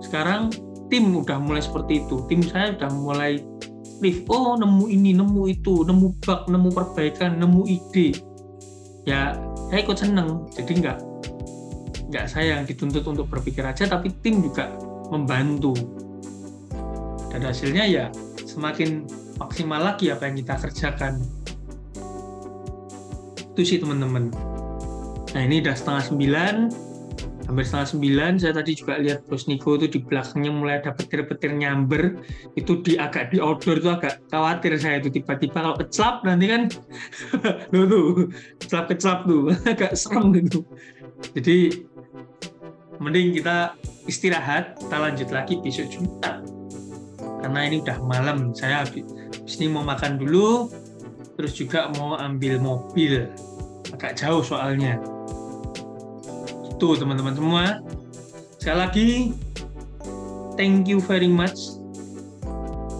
Sekarang tim udah mulai seperti itu. Tim saya udah mulai live, nemu ini, nemu itu, nemu bug, nemu perbaikan, nemu ide. Ya, saya ikut seneng. Jadi nggak saya yang dituntut untuk berpikir aja, tapi tim juga membantu. Dan hasilnya ya semakin maksimal lagi apa yang kita kerjakan. Itu sih teman-teman. Nah, ini udah 8:30. Hampir 8:30, saya tadi juga lihat Bos Niko itu di belakangnya mulai ada petir-petir nyamber, itu agak di outdoor itu agak khawatir saya itu tiba-tiba kalau keclap nanti kan tuh keclap tuh agak serem gitu. Jadi mending kita istirahat, kita lanjut lagi besok Jumat karena ini udah malam. Saya habis ini mau makan dulu, terus juga mau ambil mobil, agak jauh soalnya. Tuh teman-teman semua, sekali lagi thank you very much,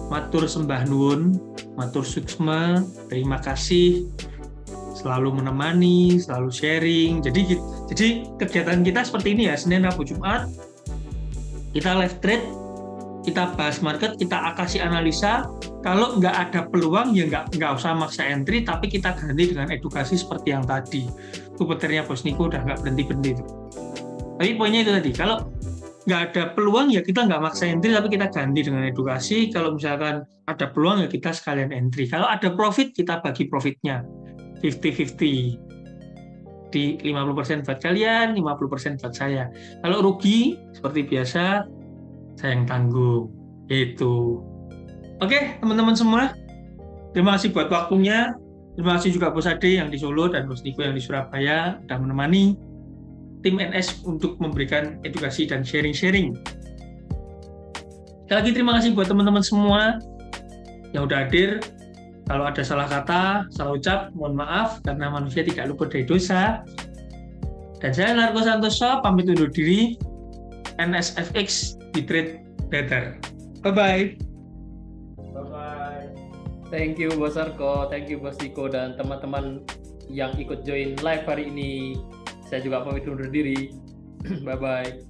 matur sembah nuwun, matur suksma, terima kasih selalu menemani, selalu sharing. Jadi kegiatan kita seperti ini ya, Senin, Rabu, Jumat kita live trade, kita bahas market, kita kasih analisa. Kalau nggak ada peluang ya nggak usah maksa entry, tapi kita ganti dengan edukasi seperti yang tadi. Itu petirnya Bos Niko udah nggak berhenti itu. Tapi poinnya itu tadi, kalau nggak ada peluang ya kita nggak maksa entry, tapi kita ganti dengan edukasi. Kalau misalkan ada peluang ya kita sekalian entry. Kalau ada profit, kita bagi profitnya 50-50. Di 50% buat kalian, 50% buat saya. Kalau rugi, seperti biasa, saya yang tanggung. Itu. Oke, teman-teman semua. Terima kasih buat waktunya. Terima kasih juga Bos Ade yang di Solo dan Bos Niko yang di Surabaya sudah menemani tim NS untuk memberikan edukasi dan sharing-sharing. Sekali lagi terima kasih buat teman-teman semua yang udah hadir. Kalau ada salah kata, salah ucap, mohon maaf karena manusia tidak luput dari dosa. Dan saya Narko Santoso pamit undur diri. NSFX We Trade Better. Bye-bye. Bye-bye. Thank you Bos Arko, thank you Bos Niko dan teman-teman yang ikut join live hari ini. Saya juga pamit undur diri. Bye-bye.